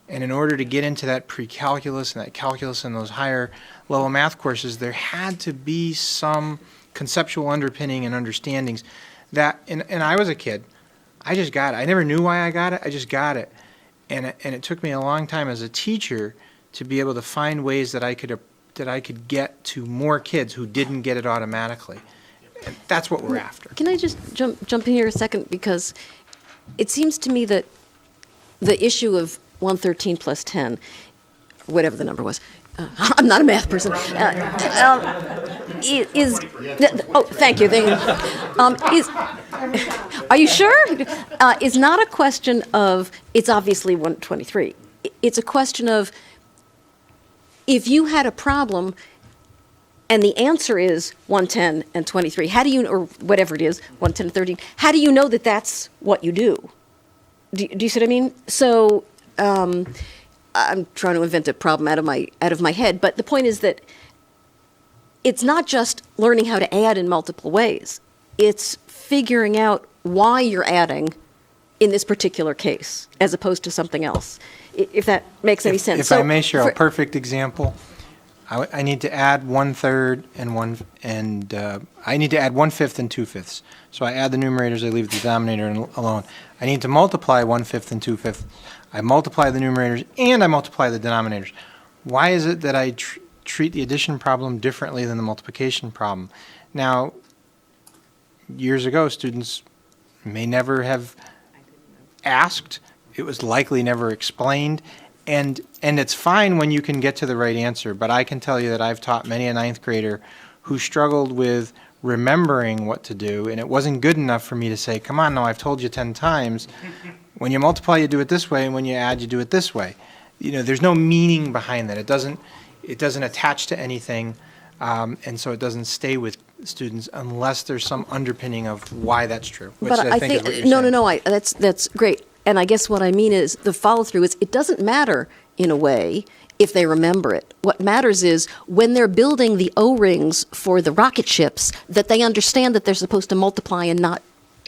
And in order to get into that pre-calculus and that calculus and those higher level math courses, there had to be some conceptual underpinning and understandings that, and I was a kid, I just got it. I never knew why I got it, I just got it. And it took me a long time as a teacher to be able to find ways that I could get to more kids who didn't get it automatically. And that's what we're after. Can I just jump in here a second? Because it seems to me that the issue of 113 plus 10, whatever the number was, I'm not a math person, thank you. Are you sure? Is not a question of, it's obviously 123. It's a question of, if you had a problem and the answer is 110 and 23, how do you, or whatever it is, 110 and 13, how do you know that that's what you do? Do you see what I mean? So I'm trying to invent a problem out of my head, but the point is that it's not just learning how to add in multiple ways. It's figuring out why you're adding in this particular case, as opposed to something else, if that makes any sense. If I may, Cheryl, a perfect example. I need to add 1/3 and I need to add 1/5 and 2/5. So I add the numerators, I leave the denominator alone. I need to multiply 1/5 and 2/5. I multiply the numerators and I multiply the denominators. Why is it that I treat the addition problem differently than the multiplication problem? Now, years ago, students may never have asked. It was likely never explained. And it's fine when you can get to the right answer, but I can tell you that I've taught many a ninth grader who struggled with remembering what to do, and it wasn't good enough for me to say, come on, now I've told you 10 times. When you multiply, you do it this way, and when you add, you do it this way. You know, there's no meaning behind that. It doesn't attach to anything, and so it doesn't stay with students unless there's some underpinning of why that's true, which But I think is what you're saying. no, that's great. And I guess what I mean is the follow-through is it doesn't matter, in a way, if they remember it. What matters is when they're building the O-rings for the rocket ships, that they understand that they're supposed to multiply and not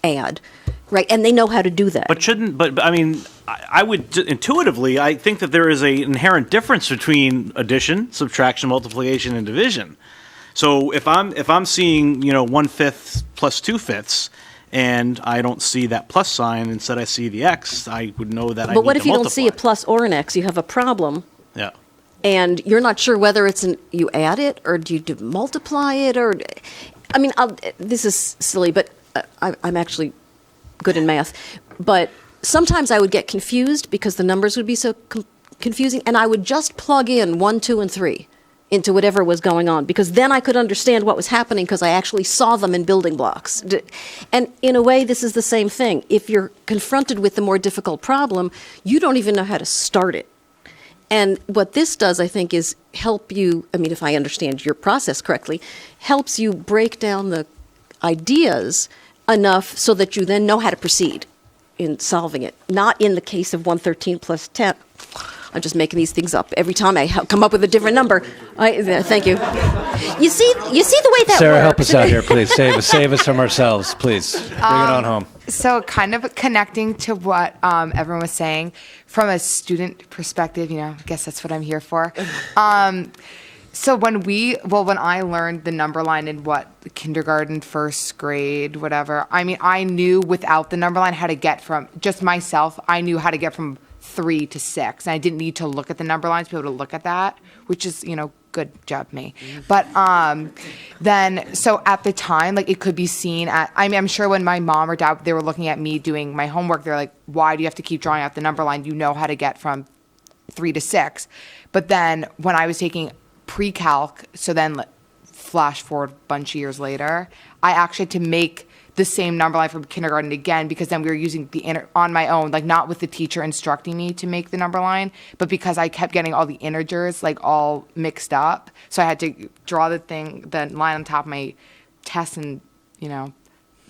add, right? And they know how to do that. But I mean, I would intuitively, I think that there is an inherent difference between addition, subtraction, multiplication, and division. So if I'm seeing 1/5 plus 2/5, and I don't see that plus sign, instead I see the X, I would know that I need to multiply. But what if you don't see a plus or an X? You have a problem. Yeah. And you're not sure whether it's you add it or do you multiply it, or, I mean, this is silly, but I'm actually good in math. But sometimes I would get confused because the numbers would be so confusing, and I would just plug in 1, 2, and 3 into whatever was going on, because then I could understand what was happening because I actually saw them in building blocks. And in a way, this is the same thing. If you're confronted with a more difficult problem, you don't even know how to start it. And what this does, I think, is help you, I mean, if I understand your process correctly, helps you break down the ideas enough so that you then know how to proceed in solving it. Not in the case of 113 plus 10. I'm just making these things up. Every time I come up with a different number, thank you. You see the way that Sarah, works. help us out here, please. Save us from ourselves, please. Bring it on home. So kind of connecting to what everyone was saying, from a student perspective, I guess that's what I'm here for. So when I learned the number line in kindergarten, first grade, whatever, I mean, I knew without the number line how to get from, just myself, I knew how to get from 3 to 6. And I didn't need to look at the number lines to be able to look at that, which is, good job me. But then, so at the time, it could be seen I'm sure when my mom or dad, they were looking at me doing my homework, they're like, why do you have to keep drawing out the number line? You know how to get from 3 to 6. But then when I was taking pre-calc, so then flash forward a bunch of years later, I actually had to make the same number line from kindergarten again, because then we were using on my own, not with the teacher instructing me to make the number line, but because I kept getting all the integers all mixed up. So I had to draw the line on top of my test and,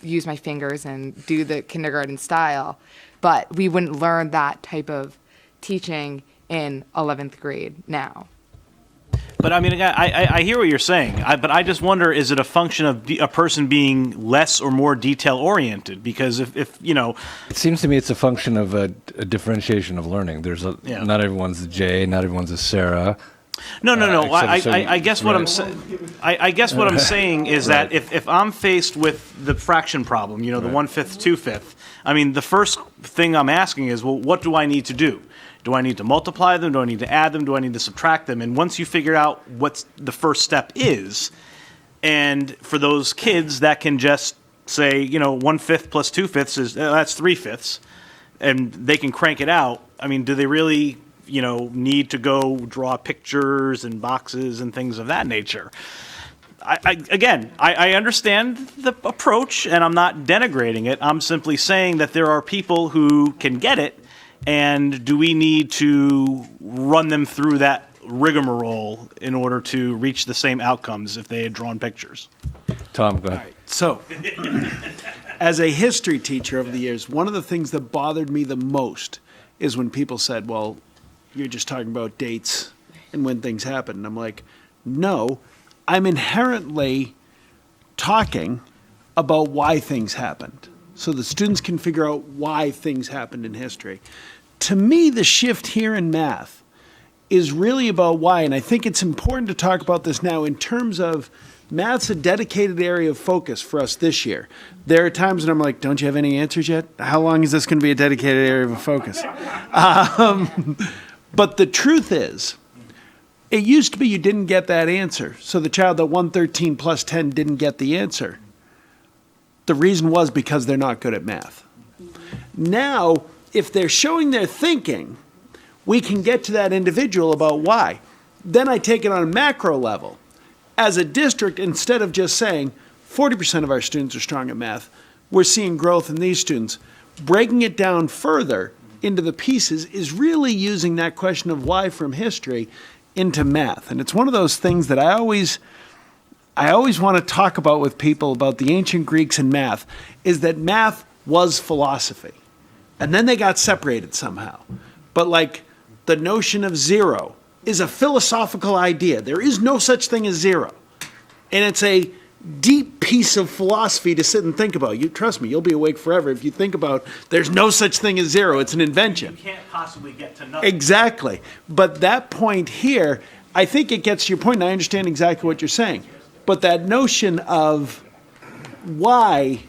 use my fingers and do the kindergarten style. But we wouldn't learn that type of teaching in 11th grade now. But I mean, again, I hear what you're saying, but I just wonder, is it a function of a person being less or more detail oriented? Because if you know, It seems to me it's a function of a differentiation of learning. There's Yeah. not everyone's a Jay, not everyone's a Sarah. no. except certain- I guess what I'm right. saying. I guess what I'm saying is that if I'm faced with the fraction problem, you know, the 1/5, 2/5. I mean, the first thing I'm asking is, well, what do I need to do? Do I need to multiply them? Do I need to add them? Do I need to subtract them? And once you figure out what the first step is, and for those kids that can just say, you know, 1/5 plus 2/5 is that's 3/5, and they can crank it out. I mean, do they really, you know, need to go draw pictures and boxes and things of that nature? I understand the approach, and I'm not denigrating it. I'm simply saying that there are people who can get it, and do we need to run them through that rigmarole in order to reach the same outcomes if they had drawn pictures? Tom, go ahead. So, as a history teacher over the years, one of the things that bothered me the most is when people said, well, you're just talking about dates and when things happen. And I'm like, no, I'm inherently talking about why things happened, so the students can figure out why things happened in history. To me, the shift here in math is really about why, and I think it's important to talk about this now in terms of math's a dedicated area of focus for us this year. There are times when I'm like, don't you have any answers yet? How long is this going to be a dedicated area of focus? But the truth is, it used to be you didn't get that answer. So the child at 113 plus 10 didn't get the answer. The reason was because they're not good at math. Now, if they're showing their thinking, we can get to that individual about why. Then I take it on a macro level. As a district, instead of just saying 40% of our students are strong at math, we're seeing growth in these students. Breaking it down further into the pieces is really using that question of why from history into math. And it's one of those things that I always want to talk about with people about the ancient Greeks and math, is that math was philosophy. And then they got separated somehow. But like the notion of zero is a philosophical idea. There is no such thing as zero. And it's a deep piece of philosophy to sit and think about. You trust me, you'll be awake forever if you think about there's no such thing as zero. It's an invention. You can't possibly get to nothing. Exactly. But that point here, I think it gets to your point, and I understand exactly what you're saying. But that notion of why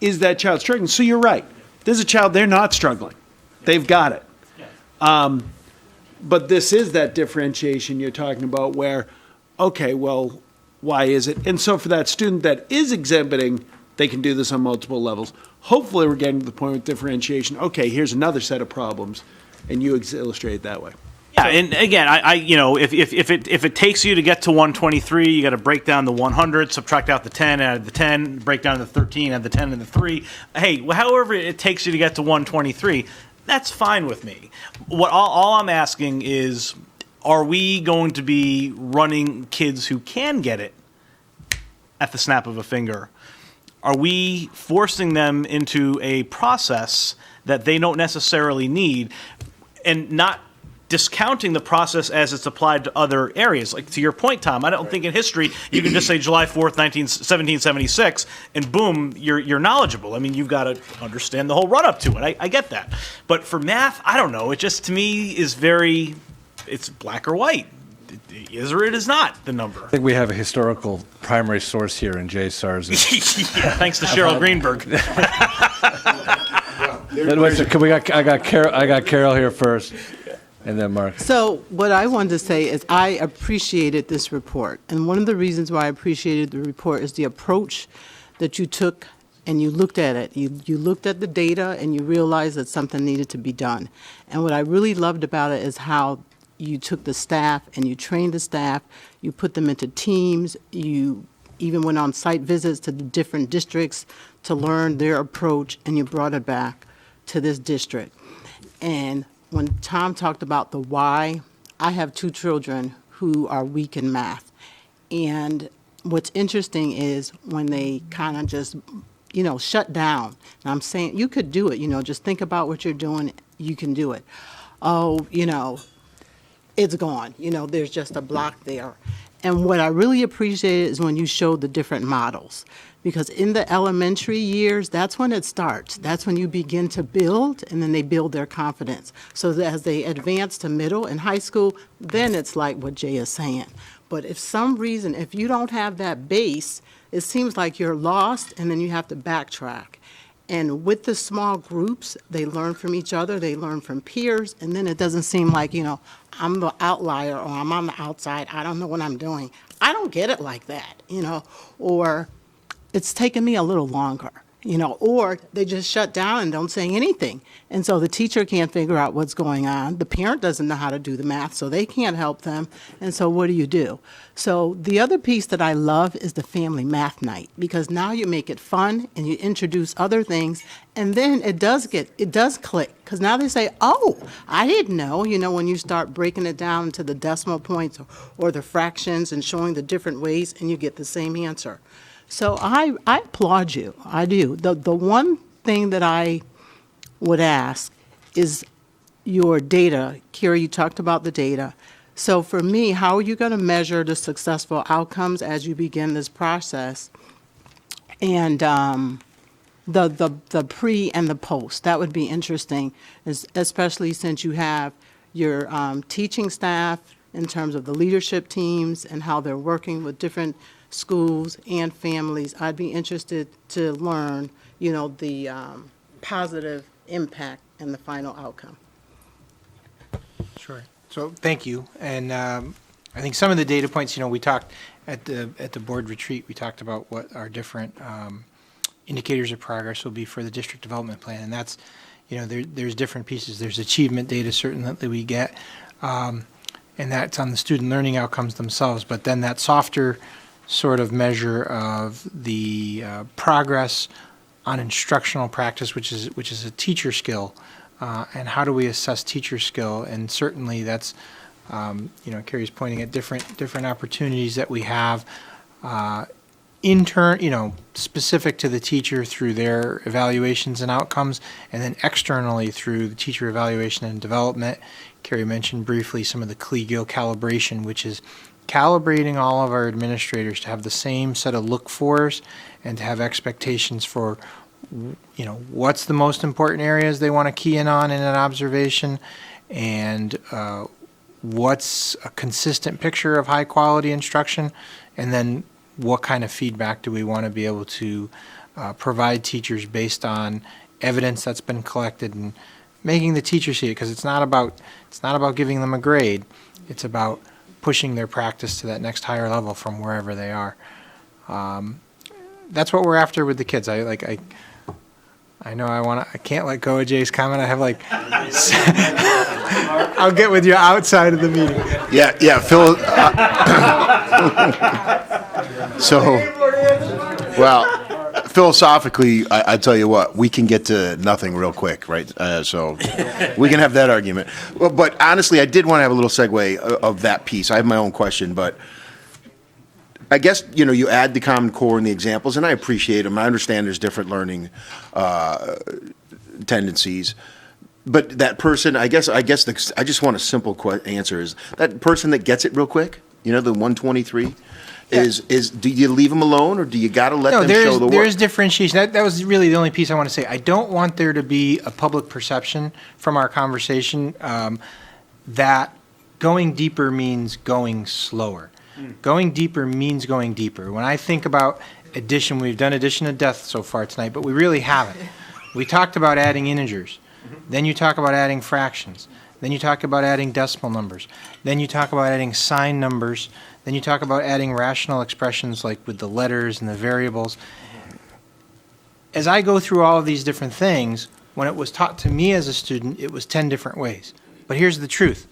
is that child struggling? So you're right. There's a child, they're not struggling. They've got it. But this is that differentiation you're talking about where, okay, well, why is it? And so for that student that is exhibiting, they can do this on multiple levels. Hopefully we're getting to the point with differentiation. Okay, here's another set of problems, and you illustrate it that way. Yeah, and again, I you know, if it takes you to get to 123, you got to break down the 100, subtract out the 10, add the 10, break down the 13, add the 10 and the 3. Hey, however it takes you to get to 123, that's fine with me. What all I'm asking is, are we going to be running kids who can get it at the snap of a finger? Are we forcing them into a process that they don't necessarily need, and not discounting the process as it's applied to other areas? Like, to your point, Tom, I don't think in history you can just say July 4th, 1776, and boom, you're knowledgeable. I mean, you've got to understand the whole run-up to it. I get that. But for math, I don't know. It just, to me, is very, it's black or white. It is or it is not the number. I think we have a historical primary source here in Jay Sarza. Yeah, thanks to Cheryl Greenberg. I got Carol here first, and then Mark. So what I wanted to say is I appreciated this report. And one of the reasons why I appreciated the report is the approach that you took and you looked at it. You looked at the data and you realized that something needed to be done. And what I really loved about it is how you took the staff and you trained the staff, you put them into teams, you even went on site visits to the different districts to learn their approach, and you brought it back to this district. And when Tom talked about the why, I have 2 children who are weak in math. And what's interesting is when they kind of just, shut down. And I'm saying, you could do it, just think about what you're doing, you can do it. Oh, it's gone. You know, there's just a block there. And what I really appreciated is when you showed the different models. Because in the elementary years, that's when it starts. That's when you begin to build, and then they build their confidence. So that as they advance to middle and high school, then it's like what Jay is saying. But if some reason, if you don't have that base, it seems like you're lost, and then you have to backtrack. And with the small groups, they learn from each other, they learn from peers, and then it doesn't seem like, you know, I'm the outlier or I'm on the outside, I don't know what I'm doing. I don't get it like that, you know, or it's taken me a little longer, you know, or they just shut down and don't say anything. And so the teacher can't figure out what's going on. The parent doesn't know how to do the math, so they can't help them. And so what do? So the other piece that I love is the family math night, because now you make it fun and you introduce other things, and then it does click, because now they say, oh, I didn't know, you know, when you start breaking it down into the decimal points or the fractions and showing the different ways, and you get the same answer. So I applaud you, I do. The one thing that I would ask is your data. Kira, you talked about the data. So for me, how are you going to measure the successful outcomes as you begin this process? And the pre and the post, that would be interesting, especially since you have your teaching staff in terms of the leadership teams and how they're working with different schools and families. I'd be interested to learn, you know, the positive impact and the final outcome. Sure. So thank you. And I think some of the data points, you know, we talked at the board retreat, we talked about what our different indicators of progress will be for the district development plan. And that's, you know, there's different pieces. There's achievement data certainly that we get, and that's on the student learning outcomes themselves. But then that softer sort of measure of the progress on instructional practice, which is a teacher skill, and how do we assess teacher skill? And certainly that's, you know, Carrie's pointing at different opportunities that we have, you know, specific to the teacher through their evaluations and outcomes, and then externally through the teacher evaluation and development. Carrie mentioned briefly some of the CLEGIL calibration, which is calibrating all of our administrators to have the same set of look-fors and to have expectations for, you know, what's the most important areas they want to key in on in an observation, and what's a consistent picture of high-quality instruction, and then what kind of feedback do we want to be able to provide teachers based on evidence that's been collected, and making the teacher see it, because it's not about giving them a grade. It's about pushing their practice to that next higher level from wherever they are. That's what we're after with the kids. I know I can't let go of Jay's comment. I have like, I'll get with you outside of the meeting. Yeah, Phil. Philosophically, I tell you what, we can get to nothing real quick, right? So we can have that argument. Well, but honestly, I did want to have a little segue of that piece. I have my own question, but I guess, you know, you add the Common Core and the examples, and I appreciate them. I understand there's different learning tendencies. But that person, I guess I just want a simple answer. Is that person that gets it real quick, you know, the 123? Do you leave them alone, or do you got to let them show the work? There is differentiation. That was really the only piece I want to say. I don't want there to be a public perception from our conversation that going deeper means going slower. Going deeper means going deeper. When I think about addition, we've done addition to death so far tonight, but we really haven't. We talked about adding integers. Then you talk about adding fractions. Then you talk about adding decimal numbers. Then you talk about adding sign numbers. Then you talk about adding rational expressions like with the letters and the variables. As I go through all of these different things, when it was taught to me as a student, it was 10 different ways. But here's the truth.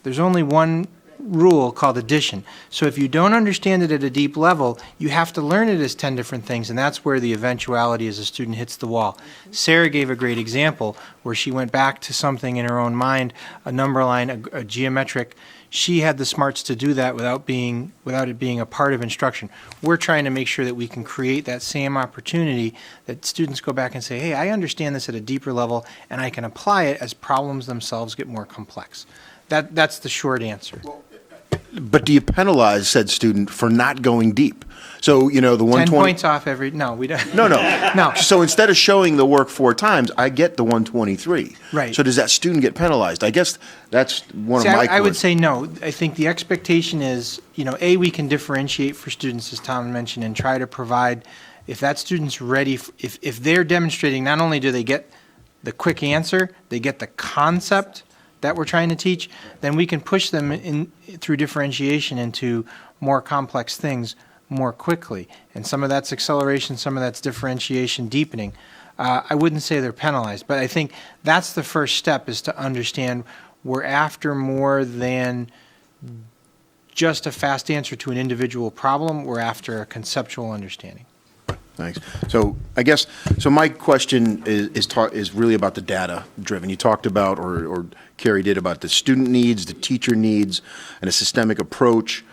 There's only one rule called addition. So if you don't understand it at a deep level, you have to learn it as 10 different things, and that's where the eventuality as a student hits the wall. Sarah gave a great example where she went back to something in her own mind, a number line, a geometric. She had the smarts to do that without it being a part of instruction. We're trying to make sure that we can create that same opportunity, that students go back and say, hey, I understand this at a deeper level, and I can apply it as problems themselves get more complex. That's the short answer. But do you penalize said student for not going deep? So, the 10 120. points off every, no, we don't. No. No. So instead of showing the work 4 times, I get the 123. Right. So does that student get penalized? I guess that's one See, of my. I would say no. I think the expectation is, we can differentiate for students, as Tom mentioned, and try to provide, if that student's ready, if they're demonstrating, not only do they get the quick answer, they get the concept that we're trying to teach, then we can push them through differentiation into more complex things more quickly. And some of that's acceleration, some of that's differentiation, deepening. I wouldn't say they're penalized, but I think that's the first step, is to understand we're after more than just a fast answer to an individual problem. We're after a conceptual understanding. Thanks. So I guess, my question is really about the data driven. You talked about, or Carrie did, about the student needs, the teacher needs, and a systemic approach.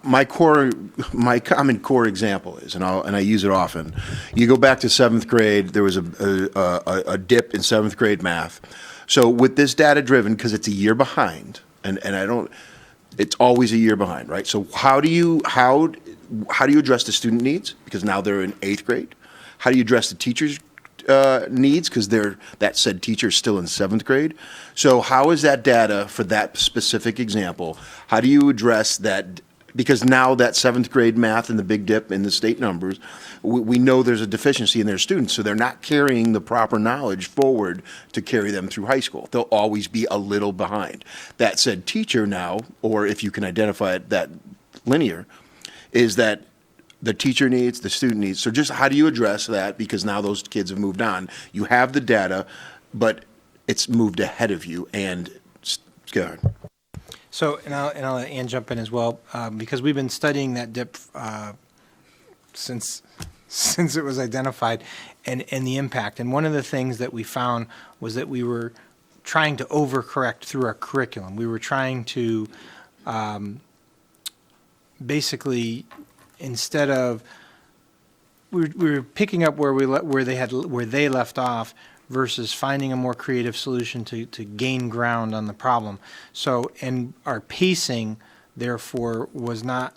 My common core example is, and I use it often, you go back to 7th grade, there was a dip in 7th grade math. So with this data driven, because it's a year behind, and it's always a year behind, right? So how do you address the student needs? Because now they're in 8th grade. How do you address the teachers' needs? Because that said teacher is still in 7th grade. So how is that data for that specific example? How do you address that? Because now that 7th grade math and the big dip in the state numbers, we know there's a deficiency in their students, so they're not carrying the proper knowledge forward to carry them through high school. They'll always be a little behind. That said teacher now, or if you can identify it that linear, is that the teacher needs, the student needs. So just how do you address that? Because now those kids have moved on. You have the data, but it's moved ahead of you. And go ahead. So, and I'll let Ann jump in as well, because we've been studying that dip since it was identified, and the impact. And one of the things that we found was that we were trying to overcorrect through our curriculum. We were trying to basically, instead of, we were picking up where they left off, versus finding a more creative solution to gain ground on the problem. So, and our pacing, therefore, was not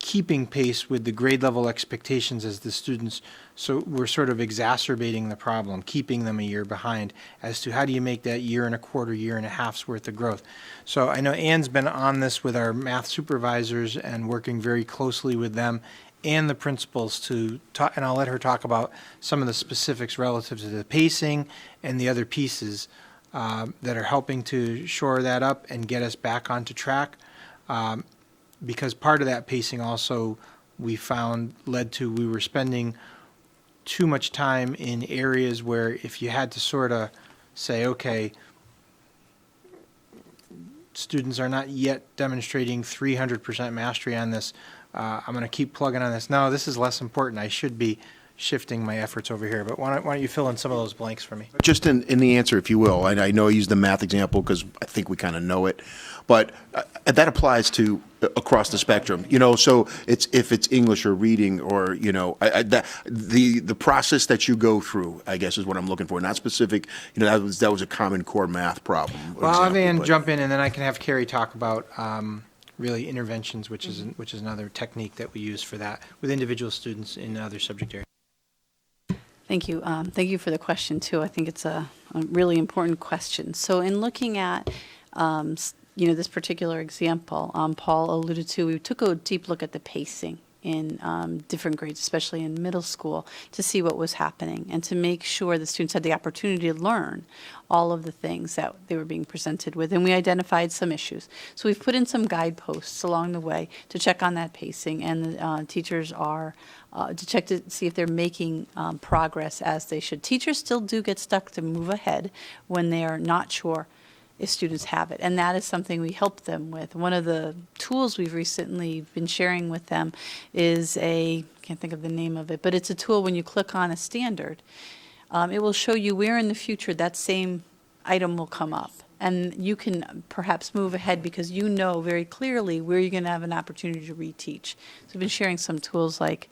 keeping pace with the grade level expectations as the students. So we're sort of exacerbating the problem, keeping them a year behind as to how do you make that 1.25 years, 1.5 years worth of growth. So I know Ann's been on this with our math supervisors and working very closely with them and the principals to talk, and I'll let her talk about some of the specifics relative to the pacing and the other pieces that are helping to shore that up and get us back onto track. Because part of that pacing also we found led to we were spending too much time in areas where if you had to sort of say, okay, students are not yet demonstrating 300% mastery on this, I'm going to keep plugging on this. No, this is less important. I should be shifting my efforts over here. But why don't you fill in some of those blanks for me? Just in the answer, if you will. I know I used the math example because I think we kind of know it. But that applies to across the spectrum. So if it's English or reading or, the process that you go through, I guess, is what I'm looking for. Not specific, that was a common core math problem. Well, I'll have Ann jump in, and then I can have Carrie talk about really interventions, which is another technique that we use for that with individual students in other subject areas. Thank you. Thank you for the question, too. I think it's a really important question. So in looking at, this particular example, Paul alluded to, we took a deep look at the pacing in different grades, especially in middle school, to see what was happening and to make sure the students had the opportunity to learn all of the things that they were being presented with. And we identified some issues. So we've put in some guideposts along the way to check on that pacing, and the teachers are to check to see if they're making progress as they should. Teachers still do get stuck to move ahead when they are not sure if students have it, and that is something we help them with. One of the tools we've recently been sharing with them is I can't think of the name of it, but it's a tool when you click on a standard, it will show you where in the future that same item will come up. And you can perhaps move ahead because you know very clearly where you're going to have an opportunity to reteach. So we've been sharing some tools like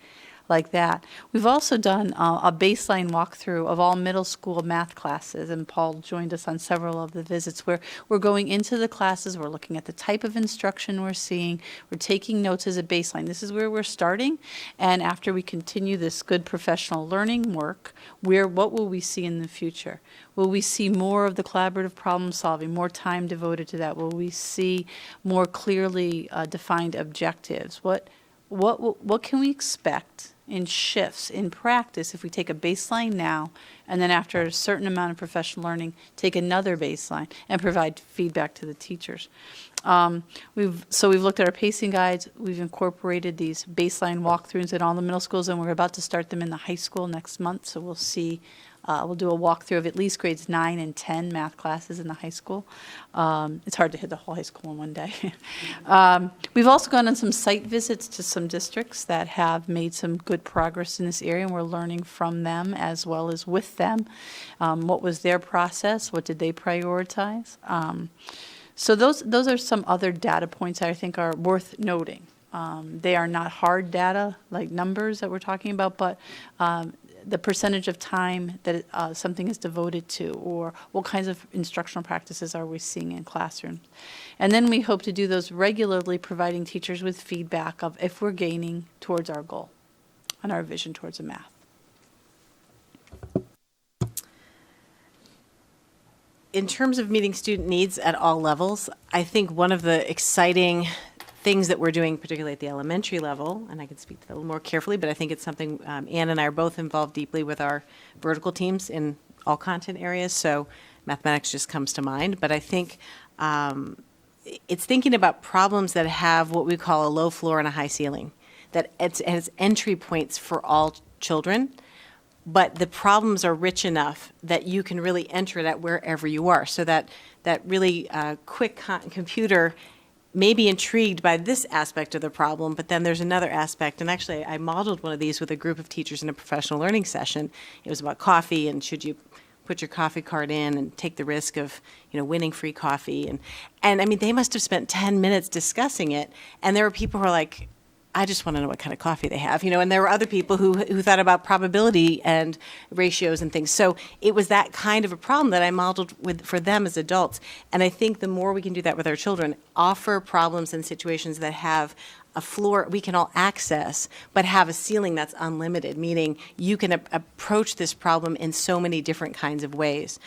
like that. We've also done a baseline walkthrough of all middle school math classes, and Paul joined us on several of the visits where we're going into the classes, we're looking at the type of instruction we're seeing, we're taking notes as a baseline. This is where we're starting, and after we continue this good professional learning work, what will we see in the future? Will we see more of the collaborative problem solving, more time devoted to that? Will we see more clearly defined objectives? What can we expect in shifts in practice if we take a baseline now and then after a certain amount of professional learning take another baseline and provide feedback to the teachers? We've looked at our pacing guides. We've incorporated these baseline walkthroughs in all the middle schools, and we're about to start them in the high school next month. So we'll see. We'll do a walkthrough of at least grades 9 and 10 math classes in the high school. It's hard to hit the whole high school in one day. We've also gone on some site visits to some districts that have made some good progress in this area, and we're learning from them as well as with them. What was their process? What did they prioritize? So those are some other data points that I think are worth noting. They are not hard data like numbers that we're talking about, but the percentage of time that something is devoted to, or what kinds of instructional practices are we seeing in classrooms. And then we hope to do those regularly, providing teachers with feedback of if we're gaining towards our goal and our vision towards the math. In terms of meeting student needs at all levels, I think one of the exciting things that we're doing, particularly at the elementary level, and I can speak to that a little more carefully, but I think it's something Ann and I are both involved deeply with our vertical teams in all content areas, so mathematics just comes to mind. But I think it's thinking about problems that have what we call a low floor and a high ceiling, that it has entry points for all children, but the problems are rich enough that you can really enter it at wherever you are, so that really quick computer may be intrigued by this aspect of the problem, but then there's another aspect. And actually, I modeled one of these with a group of teachers in a professional learning session. It was about coffee, and should you put your coffee card in and take the risk of, winning free coffee. And I mean, they must have spent 10 minutes discussing it. And there were people who are like, I just want to know what kind of coffee they have, and there were other people who thought about probability and ratios and things. So it was that kind of a problem that I modeled for them as adults. And I think the more we can do that with our children, offer problems and situations that have a floor we can all access, but have a ceiling that's unlimited, meaning you can approach this problem in so many different kinds of ways.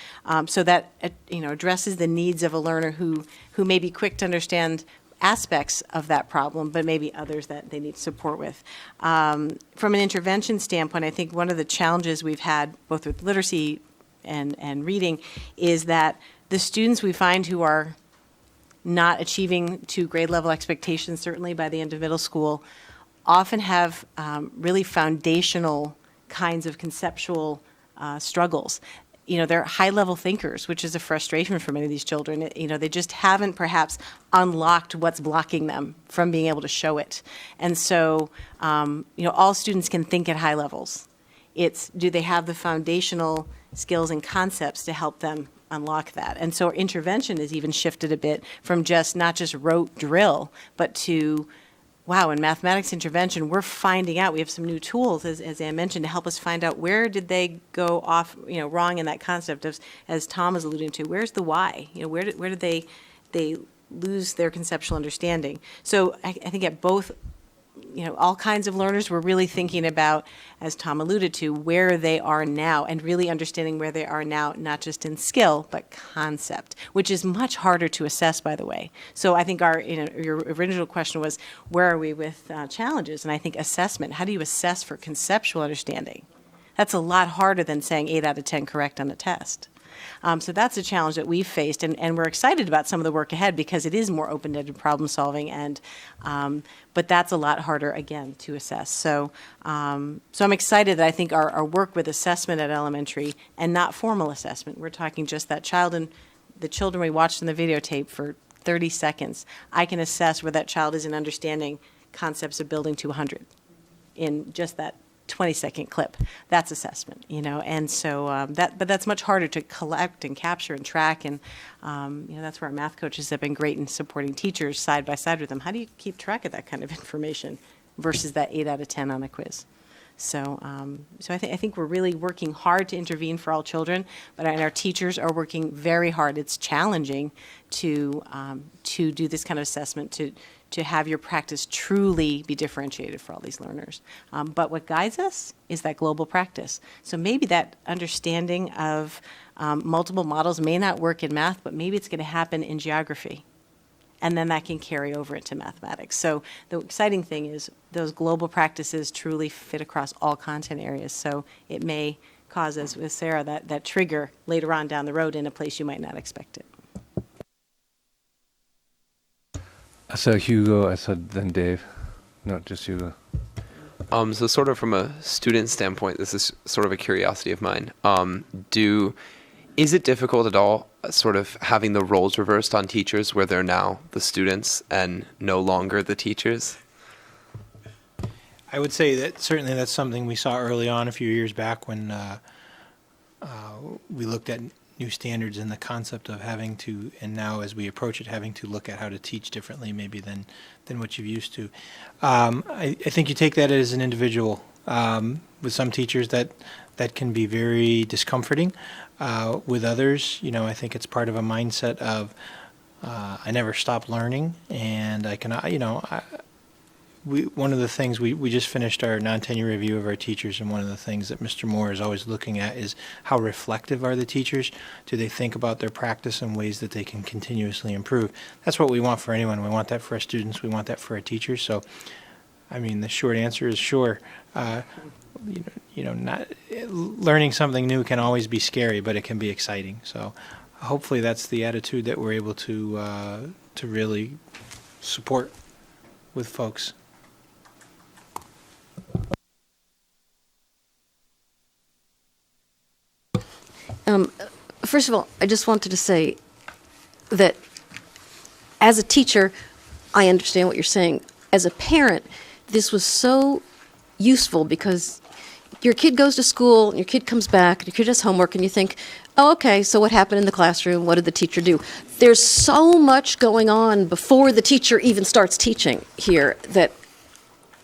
So that, addresses the needs of a learner who may be quick to understand aspects of that problem, but maybe others that they need support with. From an intervention standpoint, I think one of the challenges we've had, both with literacy and reading, is that the students we find who are not achieving to grade level expectations, certainly by the end of middle school, often have really foundational kinds of conceptual struggles. They're high-level thinkers, which is a frustration for many of these children. They just haven't perhaps unlocked what's blocking them from being able to show it. And so, all students can think at high levels. It's, do they have the foundational skills and concepts to help them unlock that? And so intervention has even shifted a bit from not just rote drill, but to, wow, in mathematics intervention, we're finding out, we have some new tools, as Ann mentioned, to help us find out where did they go off, wrong in that concept of, as Tom was alluding to, where's the why? Where did they lose their conceptual understanding? So I think at both, all kinds of learners, we're really thinking about, as Tom alluded to, where they are now and really understanding where they are now, not just in skill, but concept, which is much harder to assess, by the way. So I think your original question was, where are we with challenges? And I think assessment, how do you assess for conceptual understanding? That's a lot harder than saying 8 out of 10 correct on a test. So that's a challenge that we've faced, and we're excited about some of the work ahead because it is more open-ended problem solving, and but that's a lot harder again to assess. So I'm excited that I think our work with assessment at elementary and not formal assessment. We're talking just that child and the children we watched in the videotape for 30 seconds. I can assess where that child is in understanding concepts of building to 100 in just that 20-second clip. That's assessment, and so but that's much harder to collect and capture and track, and that's where our math coaches have been great in supporting teachers side by side with them. How do you keep track of that kind of information versus that 8 out of 10 on a quiz? So, I think we're really working hard to intervene for all children, and our teachers are working very hard. It's challenging to do this kind of assessment, to have your practice truly be differentiated for all these learners. But what guides us is that global practice. So maybe that understanding of multiple models may not work in math, but maybe it's going to happen in geography. And then that can carry over into mathematics. So the exciting thing is those global practices truly fit across all content areas. So it may cause, as with Sarah, that trigger later on down the road in a place you might not expect it. So Hugo, I said then Dave. No, just Hugo. So sort of from a student standpoint, this is sort of a curiosity of mine. Is it difficult at all sort of having the roles reversed on teachers where they're now the students and no longer the teachers? I would say that certainly that's something we saw early on a few years back when we looked at new standards and the concept of having to, and now as we approach it, having to look at how to teach differently maybe than what you've used to. I think you take that as an individual. With some teachers that can be very discomforting. With others, I think it's part of a mindset of I never stop learning, and I can, one of the things we just finished our non-tenure review of our teachers, and one of the things that Mr. Moore is always looking at is how reflective are the teachers? Do they think about their practice in ways that they can continuously improve? That's what we want for anyone. We want that for our students. We want that for our teachers. So, I mean, the short answer is sure. Not learning something new can always be scary, but it can be exciting. So, hopefully, that's the attitude that we're able to really support with folks. First of all, I just wanted to say that as a teacher, I understand what you're saying. As a parent, this was so useful because your kid goes to school, and your kid comes back, and your kid has homework, and you think, oh, okay, so what happened in the classroom? What did the teacher do? There's so much going on before the teacher even starts teaching here that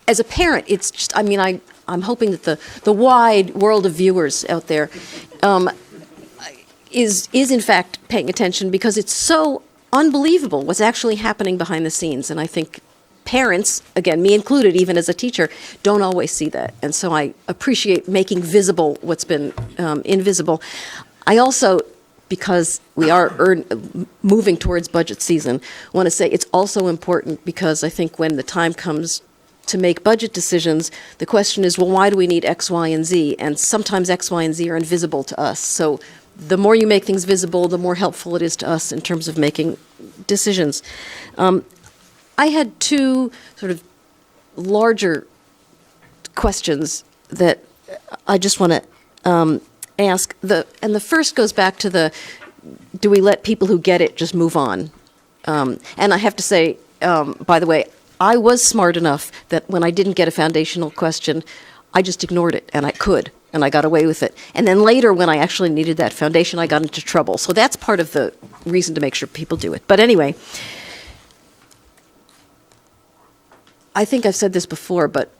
as a parent, it's just, I'm hoping that the wide world of viewers out there is in fact paying attention, because it's so unbelievable what's actually happening behind the scenes. And I think parents, again, me included, even as a teacher, don't always see that. And so I appreciate making visible what's been invisible. I also, because we are moving towards budget season, want to say it's also important because I think when the time comes to make budget decisions, the question is, well, why do we need X, Y, and Z? And sometimes X, Y, and Z are invisible to us. So the more you make things visible, the more helpful it is to us in terms of making decisions. I had two sort of larger questions that I just want to ask. And the first goes back to do we let people who get it just move on? And I have to say, by the way, I was smart enough that when I didn't get a foundational question, I just ignored it, and I could, and I got away with it. And then later, when I actually needed that foundation, I got into trouble. So that's part of the reason to make sure people do it. But anyway, I think I've said this before, but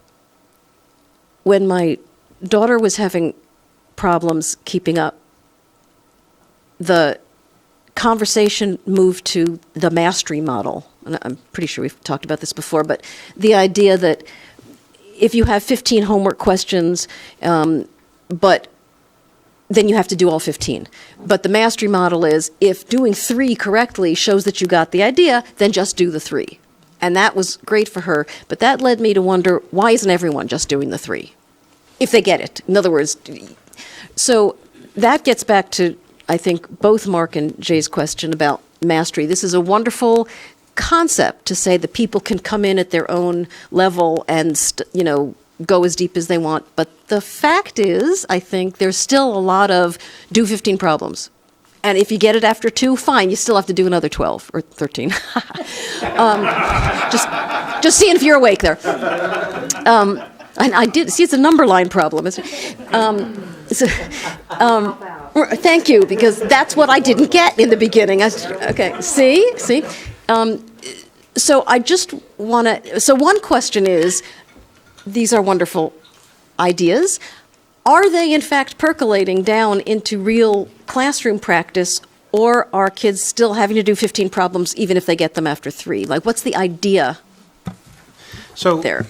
when my daughter was having problems keeping up, the conversation moved to the mastery model. And I'm pretty sure we've talked about this before, but the idea that if you have 15 homework questions, but then you have to do all 15. But the mastery model is if doing 3 correctly shows that you got the idea, then just do the 3. And that was great for her, but that led me to wonder, why isn't everyone just doing the 3? If they get it. In other words, so that gets back to, I think, both Mark and Jay's question about mastery. This is a wonderful concept to say that people can come in at their own level and, go as deep as they want. But the fact is, I think there's still a lot of do 15 problems. And if you get it after 2, fine, you still have to do another 12 or 13. Just seeing if you're awake there. I did see it's a number line problem. Thank you, because that's what I didn't get in the beginning. Okay, see. So I just want to. So one question is, these are wonderful ideas, are they in fact percolating down into real classroom practice, or are kids still having to do 15 problems even if they get them after 3? Like, what's the idea So, there?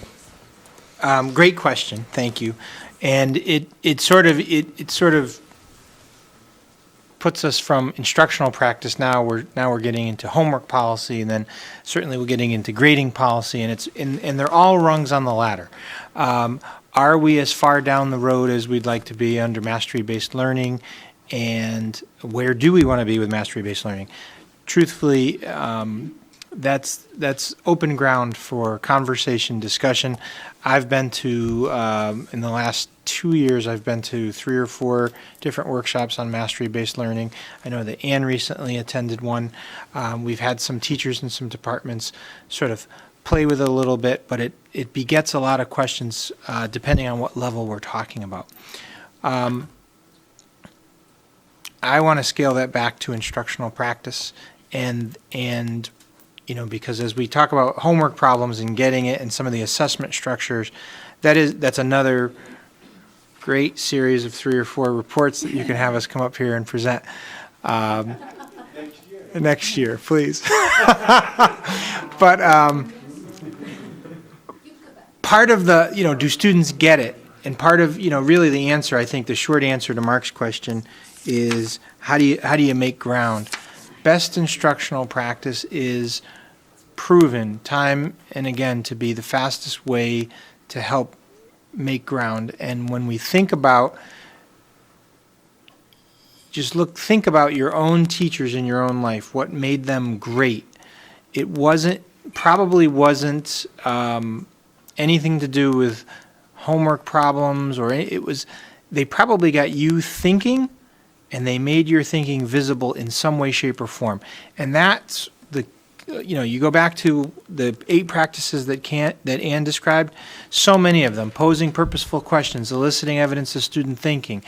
great question. Thank you. And it sort of puts us from instructional practice. Now we're getting into homework policy, and then certainly we're getting into grading policy, and they're all rungs on the ladder. Are we as far down the road as we'd like to be under mastery-based learning, and where do we want to be with mastery-based learning? Truthfully, that's open ground for conversation, discussion. I've been to, in the last 2 years, I've been to 3 or 4 different workshops on mastery-based learning. I know that Anne recently attended one. We've had some teachers in some departments sort of play with it a little bit, but it begets a lot of questions depending on what level we're talking about. I want to scale that back to instructional practice, and because as we talk about homework problems and getting it and some of the assessment structures, that's another great series of 3 or 4 reports that you can have us come up here and present next year, please. But part of the, do students get it? And part of, really the answer, I think the short answer to Mark's question is how do you make ground? Best instructional practice is proven time and again to be the fastest way to help make ground. And when we think about, think about your own teachers in your own life, what made them great. It probably wasn't anything to do with homework problems, or they probably got you thinking, and they made your thinking visible in some way, shape, or form. And that's you go back to the 8 practices that Anne described, so many of them: posing purposeful questions, eliciting evidence of student thinking,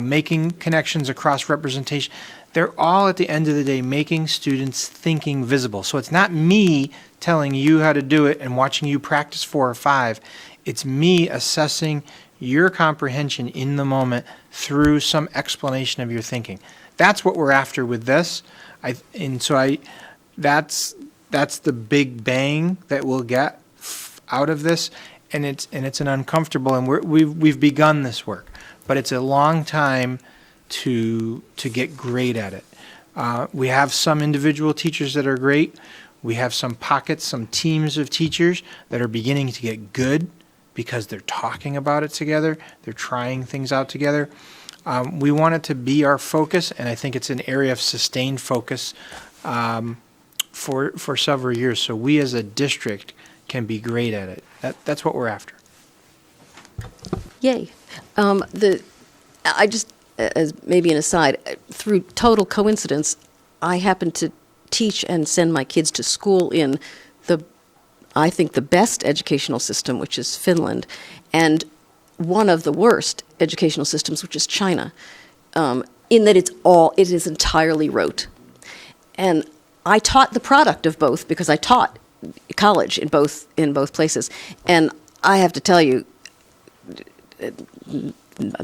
making connections across representation. They're all, at the end of the day, making students' thinking visible. So it's not me telling you how to do it and watching you practice 4 or 5. It's me assessing your comprehension in the moment through some explanation of your thinking. That's what we're after with this. That's the big bang that we'll get out of this, and it's an uncomfortable, and we've begun this work, but it's a long time to get great at it. We have some individual teachers that are great. We have some pockets, some teams of teachers that are beginning to get good because they're talking about it together. They're trying things out together. We want it to be our focus, and I think it's an area of sustained focus for several years. So we as a district can be great at it. That's what we're after. Yay. I just, as maybe an aside, through total coincidence, I happen to teach and send my kids to school in I think the best educational system, which is Finland, and one of the worst educational systems, which is China, in that it is entirely rote. And I taught the product of both because I taught college in both places. And I have to tell you,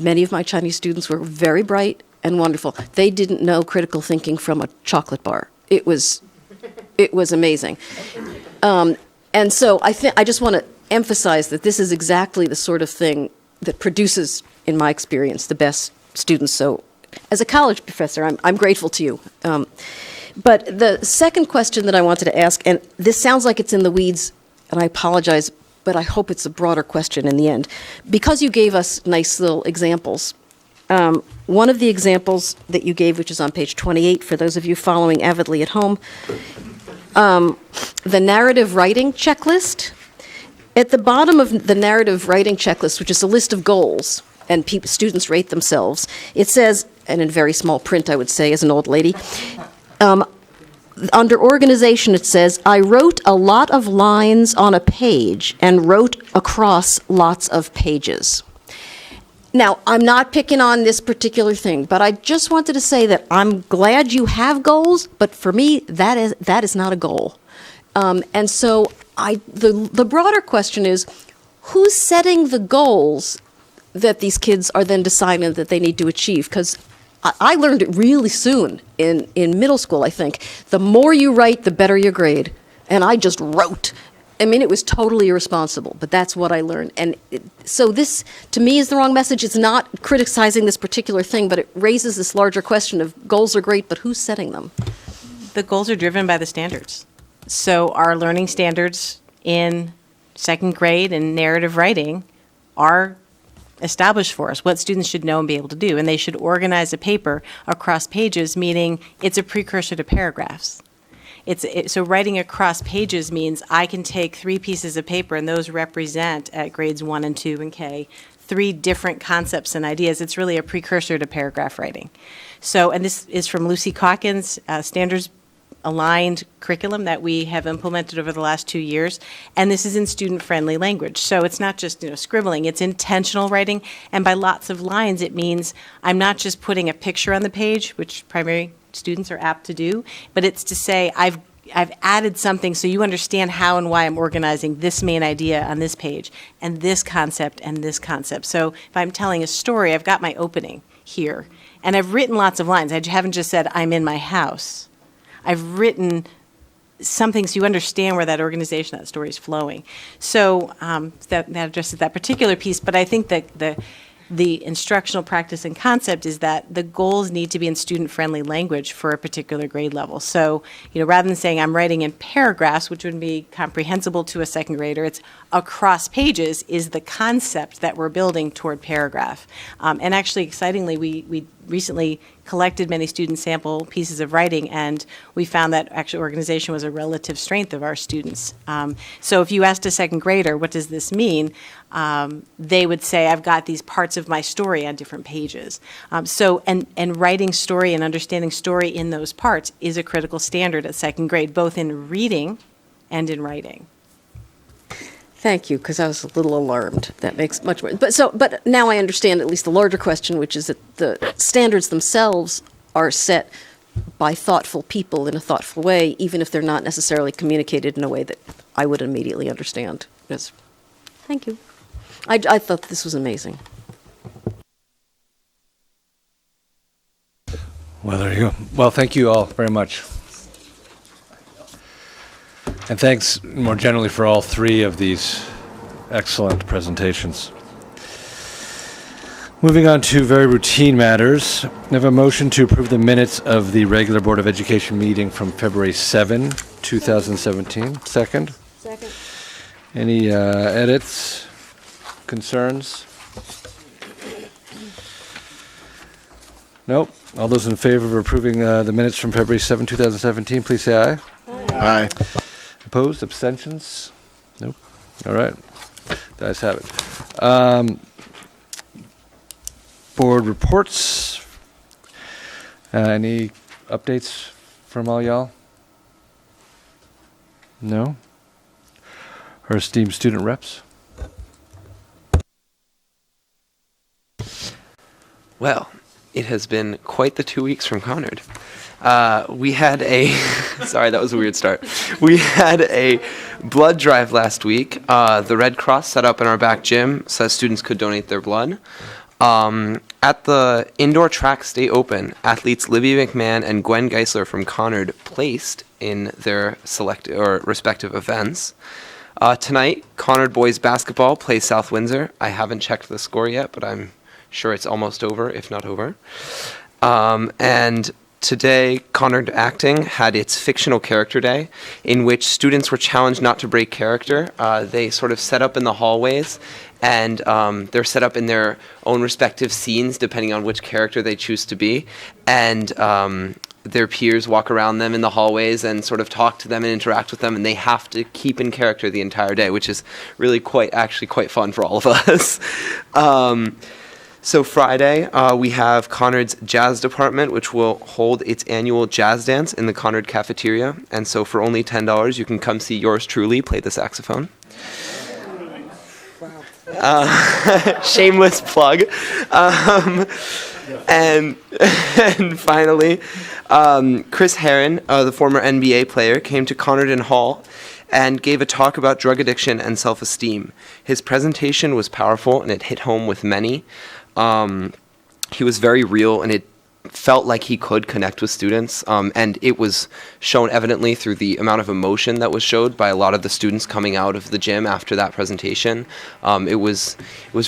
many of my Chinese students were very bright and wonderful. They didn't know critical thinking from a chocolate bar. It was amazing. And so I just want to emphasize that this is exactly the sort of thing that produces, in my experience, the best students. So as a college professor, I'm grateful to you. But the second question that I wanted to ask, and this sounds like it's in the weeds, and I apologize, but I hope it's a broader question in the end. Because you gave us nice little examples, one of the examples that you gave, which is on page 28, for those of you following avidly at home, the narrative writing checklist. At the bottom of the narrative writing checklist, which is a list of goals, and students rate themselves, it says, and in very small print, I would say, as an old lady, under organization, it says, I wrote a lot of lines on a page and wrote across lots of pages. Now, I'm not picking on this particular thing, but I just wanted to say that I'm glad you have goals, but for me, that is not a goal. And so the broader question is, who's setting the goals that these kids are then deciding that they need to achieve? Because I learned it really soon in middle school, I think. The more you write, the better your grade. And I just wrote. I mean, it was totally irresponsible, but that's what I learned. And so this, to me, is the wrong message. It's not criticizing this particular thing, but it raises this larger question of goals are great, but who's setting them? The goals are driven by the standards. So our learning standards in second grade and narrative writing are established for us, what students should know and be able to do. And they should organize a paper across pages, meaning it's a precursor to paragraphs. So writing across pages means I can take 3 pieces of paper, and those represent, at grades 1 and 2 and K, 3 different concepts and ideas. It's really a precursor to paragraph writing. So, and this is from Lucy Calkins' standards-aligned curriculum that we have implemented over the last 2 years, and this is in student-friendly language. So it's not just scribbling; it's intentional writing, and by lots of lines, it means I'm not just putting a picture on the page, which primary students are apt to do, but it's to say I've added something so you understand how and why I'm organizing this main idea on this page and this concept and this concept. So if I'm telling a story, I've got my opening here, and I've written lots of lines. I haven't just said I'm in my house. I've written something so you understand where that organization, that story is flowing. So that addresses that particular piece, but I think that the instructional practice and concept is that the goals need to be in student-friendly language for a particular grade level. So, rather than saying I'm writing in paragraphs, which would be comprehensible to a second grader, it's across pages is the concept that we're building toward paragraph. And actually, excitingly, we recently collected many student sample pieces of writing, and we found that actually organization was a relative strength of our students. So if you asked a second grader, what does this mean? They would say, I've got these parts of my story on different pages. And writing story and understanding story in those parts is a critical standard at second grade, both in reading and in writing. Thank you, because I was a little alarmed. That makes much more. But now I understand at least the larger question, which is that the standards themselves are set by thoughtful people in a thoughtful way, even if they're not necessarily communicated in a way that I would immediately understand. Yes. Thank you. I thought this was amazing. Well, there you go. Well, thank you all very much. And thanks more generally for all 3 of these excellent presentations. Moving on to very routine matters. We have a motion to approve the minutes of the regular Board of Education meeting from February 7, 2017. Second? Second. Any edits, concerns? Nope. All those in favor of approving the minutes from February 7, 2017, please say aye. Aye. Opposed, abstentions? Nope. All right. The ayes have it. Board reports. Any updates from all y'all? No? Our esteemed student reps? Well, it has been quite the 2 weeks from Conard. We had a, sorry, that was a weird start. We had a blood drive last week. The Red Cross set up in our back gym so that students could donate their blood. At the indoor track stay open, athletes Libby McMahon and Gwen Geisler from Conard placed in their respective events. Tonight, Conard boys basketball plays South Windsor. I haven't checked the score yet, but I'm sure it's almost over, if not over. And today, Conard Acting had its fictional character day, in which students were challenged not to break character. They sort of set up in the hallways, and they're set up in their own respective scenes, depending on which character they choose to be. And their peers walk around them in the hallways and sort of talk to them and interact with them, and they have to keep in character the entire day, which is really quite fun for all of us. So Friday, we have Conard's Jazz Department, which will hold its annual jazz dance in the Conard cafeteria. And so for only $10, you can come see yours truly play the saxophone. Shameless plug. And finally, Chris Herron, the former NBA player, came to Conard Hall and gave a talk about drug addiction and self-esteem. His presentation was powerful and it hit home with many. He was very real, and it felt like he could connect with students, and it was shown evidently through the amount of emotion that was showed by a lot of the students coming out of the gym after that presentation. It was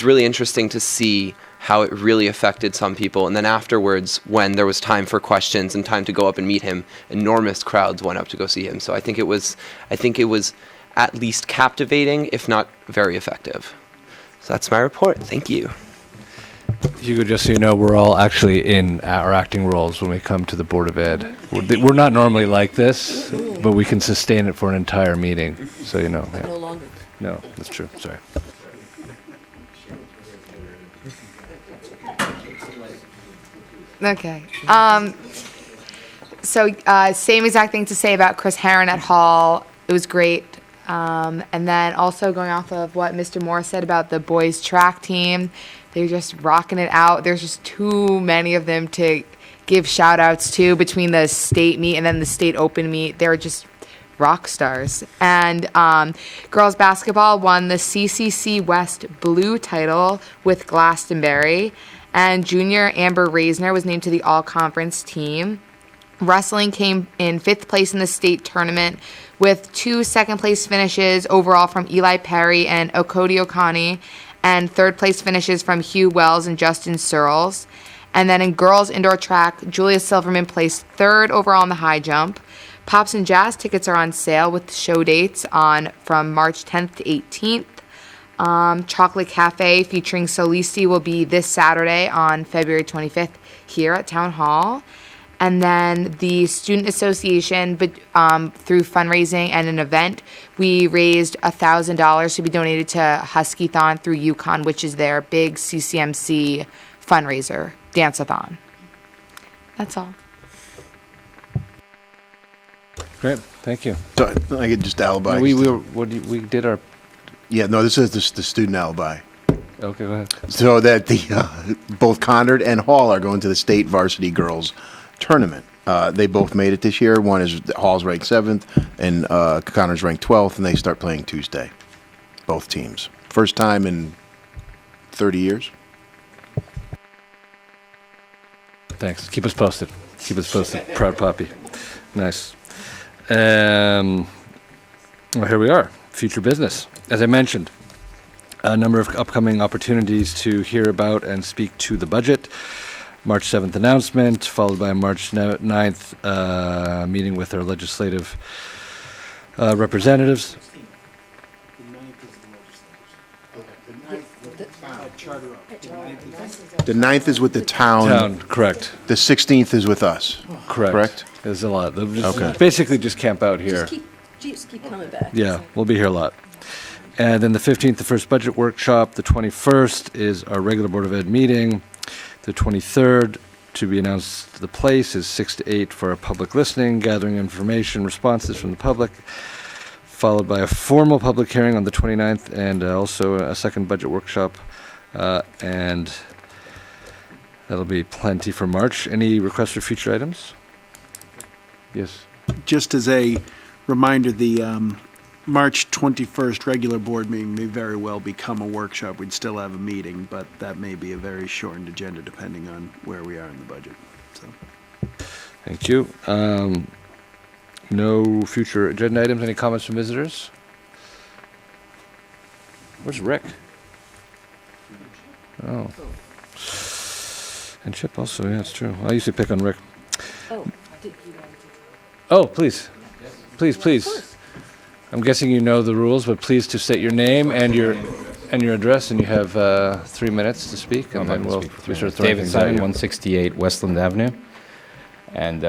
really interesting to see how it really affected some people, and then afterwards, when there was time for questions and time to go up and meet him, enormous crowds went up to go see him. So I think it was at least captivating, if not very effective. So that's my report. Thank you. Hugo, just so you know, we're all actually in our acting roles when we come to the Board of Ed. We're not normally like this, but we can sustain it for an entire meeting, so you know. Yeah. No longer. No, that's true. Sorry. Okay. So same exact thing to say about Chris Herron at Hall. It was great. And then also going off of what Mr. Moore said about the boys track team, they're just rocking it out. There's just too many of them to give shout outs to between the state meet and then the state open meet. They're just rock stars. And girls basketball won the CCC West Blue title with Glastonbury. And junior Amber Reisner was named to the all-conference team. Wrestling came in 5th place in the state tournament with 2 second-place finishes overall from Eli Perry and Okodi Okani, and 3rd-place finishes from Hugh Wells and Justin Searles. And then in girls indoor track, Julia Silverman placed 3rd overall in the high jump. Pops and Jazz tickets are on sale with show dates from March 10th to 18th. Chocolate Cafe featuring Solisti will be this Saturday on February 25th here at Town Hall. And then the Student Association, through fundraising and an event, we raised $1,000 to be donated to Huskython through UConn, which is their big CCMC fundraiser, dance-a-thon. That's all. Great, thank you. So I could just alibi. We did our. Yeah, no, this is the student alibi. Okay, go ahead. So that both Conard and Hall are going to the state varsity girls tournament. They both made it this year. One is Hall's ranked 7th, and Conard's ranked 12th, and they start playing Tuesday. Both teams. First time in 30 years. Thanks. Keep us posted. Keep us posted. Proud puppy. Nice. Well, here we are. Future business. As I mentioned, a number of upcoming opportunities to hear about and speak to the budget. March 7th announcement, followed by a March 9th meeting with our legislative representatives. The 9th is with the town. Correct. The 16th is with us. Correct. There's a lot. Okay. Basically just camp out here. Just keep coming back. Yeah, we'll be here a lot. And then the 15th, the first budget workshop. The 21st is our regular Board of Ed meeting. The 23rd, to be announced the place, is 6 to 8 for a public listening, gathering information, responses from the public, followed by a formal public hearing on the 29th, and also a second budget workshop. And that'll be plenty for March. Any requests for future items? Yes. Just as a reminder, the March 21st regular board meeting may very well become a workshop. We'd still have a meeting, but that may be a very shortened agenda depending on where we are in the budget. So, Thank you. No future agenda items. Any comments from visitors? Where's Rick? Oh. And Chip also, yeah, it's true. I usually pick on Rick. Oh, please. Please. I'm guessing you know the rules, but please to state your name and your address, and you have 3 minutes to speak, and then we'll start throwing David things at Simon, you. 168 Westland Avenue. And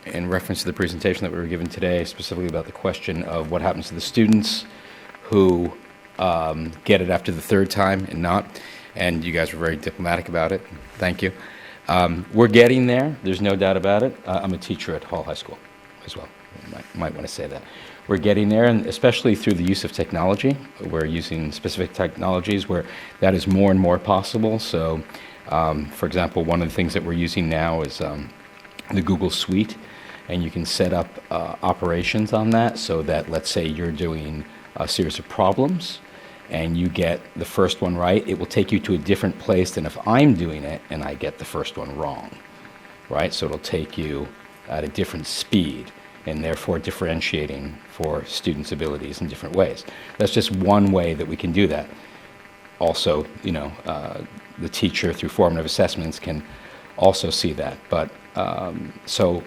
in reference to the presentation that we were given today, specifically about the question of what happens to the students who get it after the 3rd time and not, and you guys were very diplomatic about it. Thank you. We're getting there. There's no doubt about it. I'm a teacher at Hall High School as well. Might want to say that. We're getting there, and especially through the use of technology. We're using specific technologies where that is more and more possible. So, for example, one of the things that we're using now is the Google Suite, and you can set up operations on that so that, let's say you're doing a series of problems and you get the first one right, it will take you to a different place than if I'm doing it and I get the first one wrong, right? So it'll take you at a different speed and therefore differentiating for students' abilities in different ways. That's just one way that we can do that. Also, the teacher through formative assessments can also see that. But so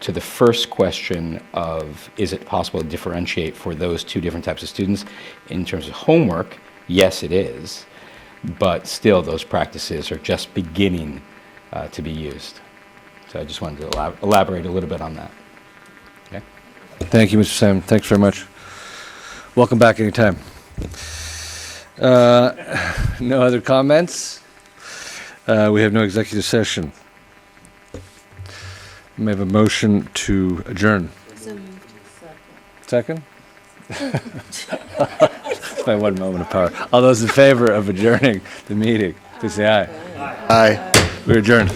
to the first question of, is it possible to differentiate for those two different types of students in terms of homework? Yes, it is. But still, those practices are just beginning to be used. So I just wanted to elaborate a little bit on that. Okay. Thank you, Mr. Simon. Thanks very much. Welcome back anytime. No other comments? We have no executive session. May I have a motion to adjourn? Second? My one moment of power. All those in favor of adjourning the meeting, please say aye. Aye. We're adjourned.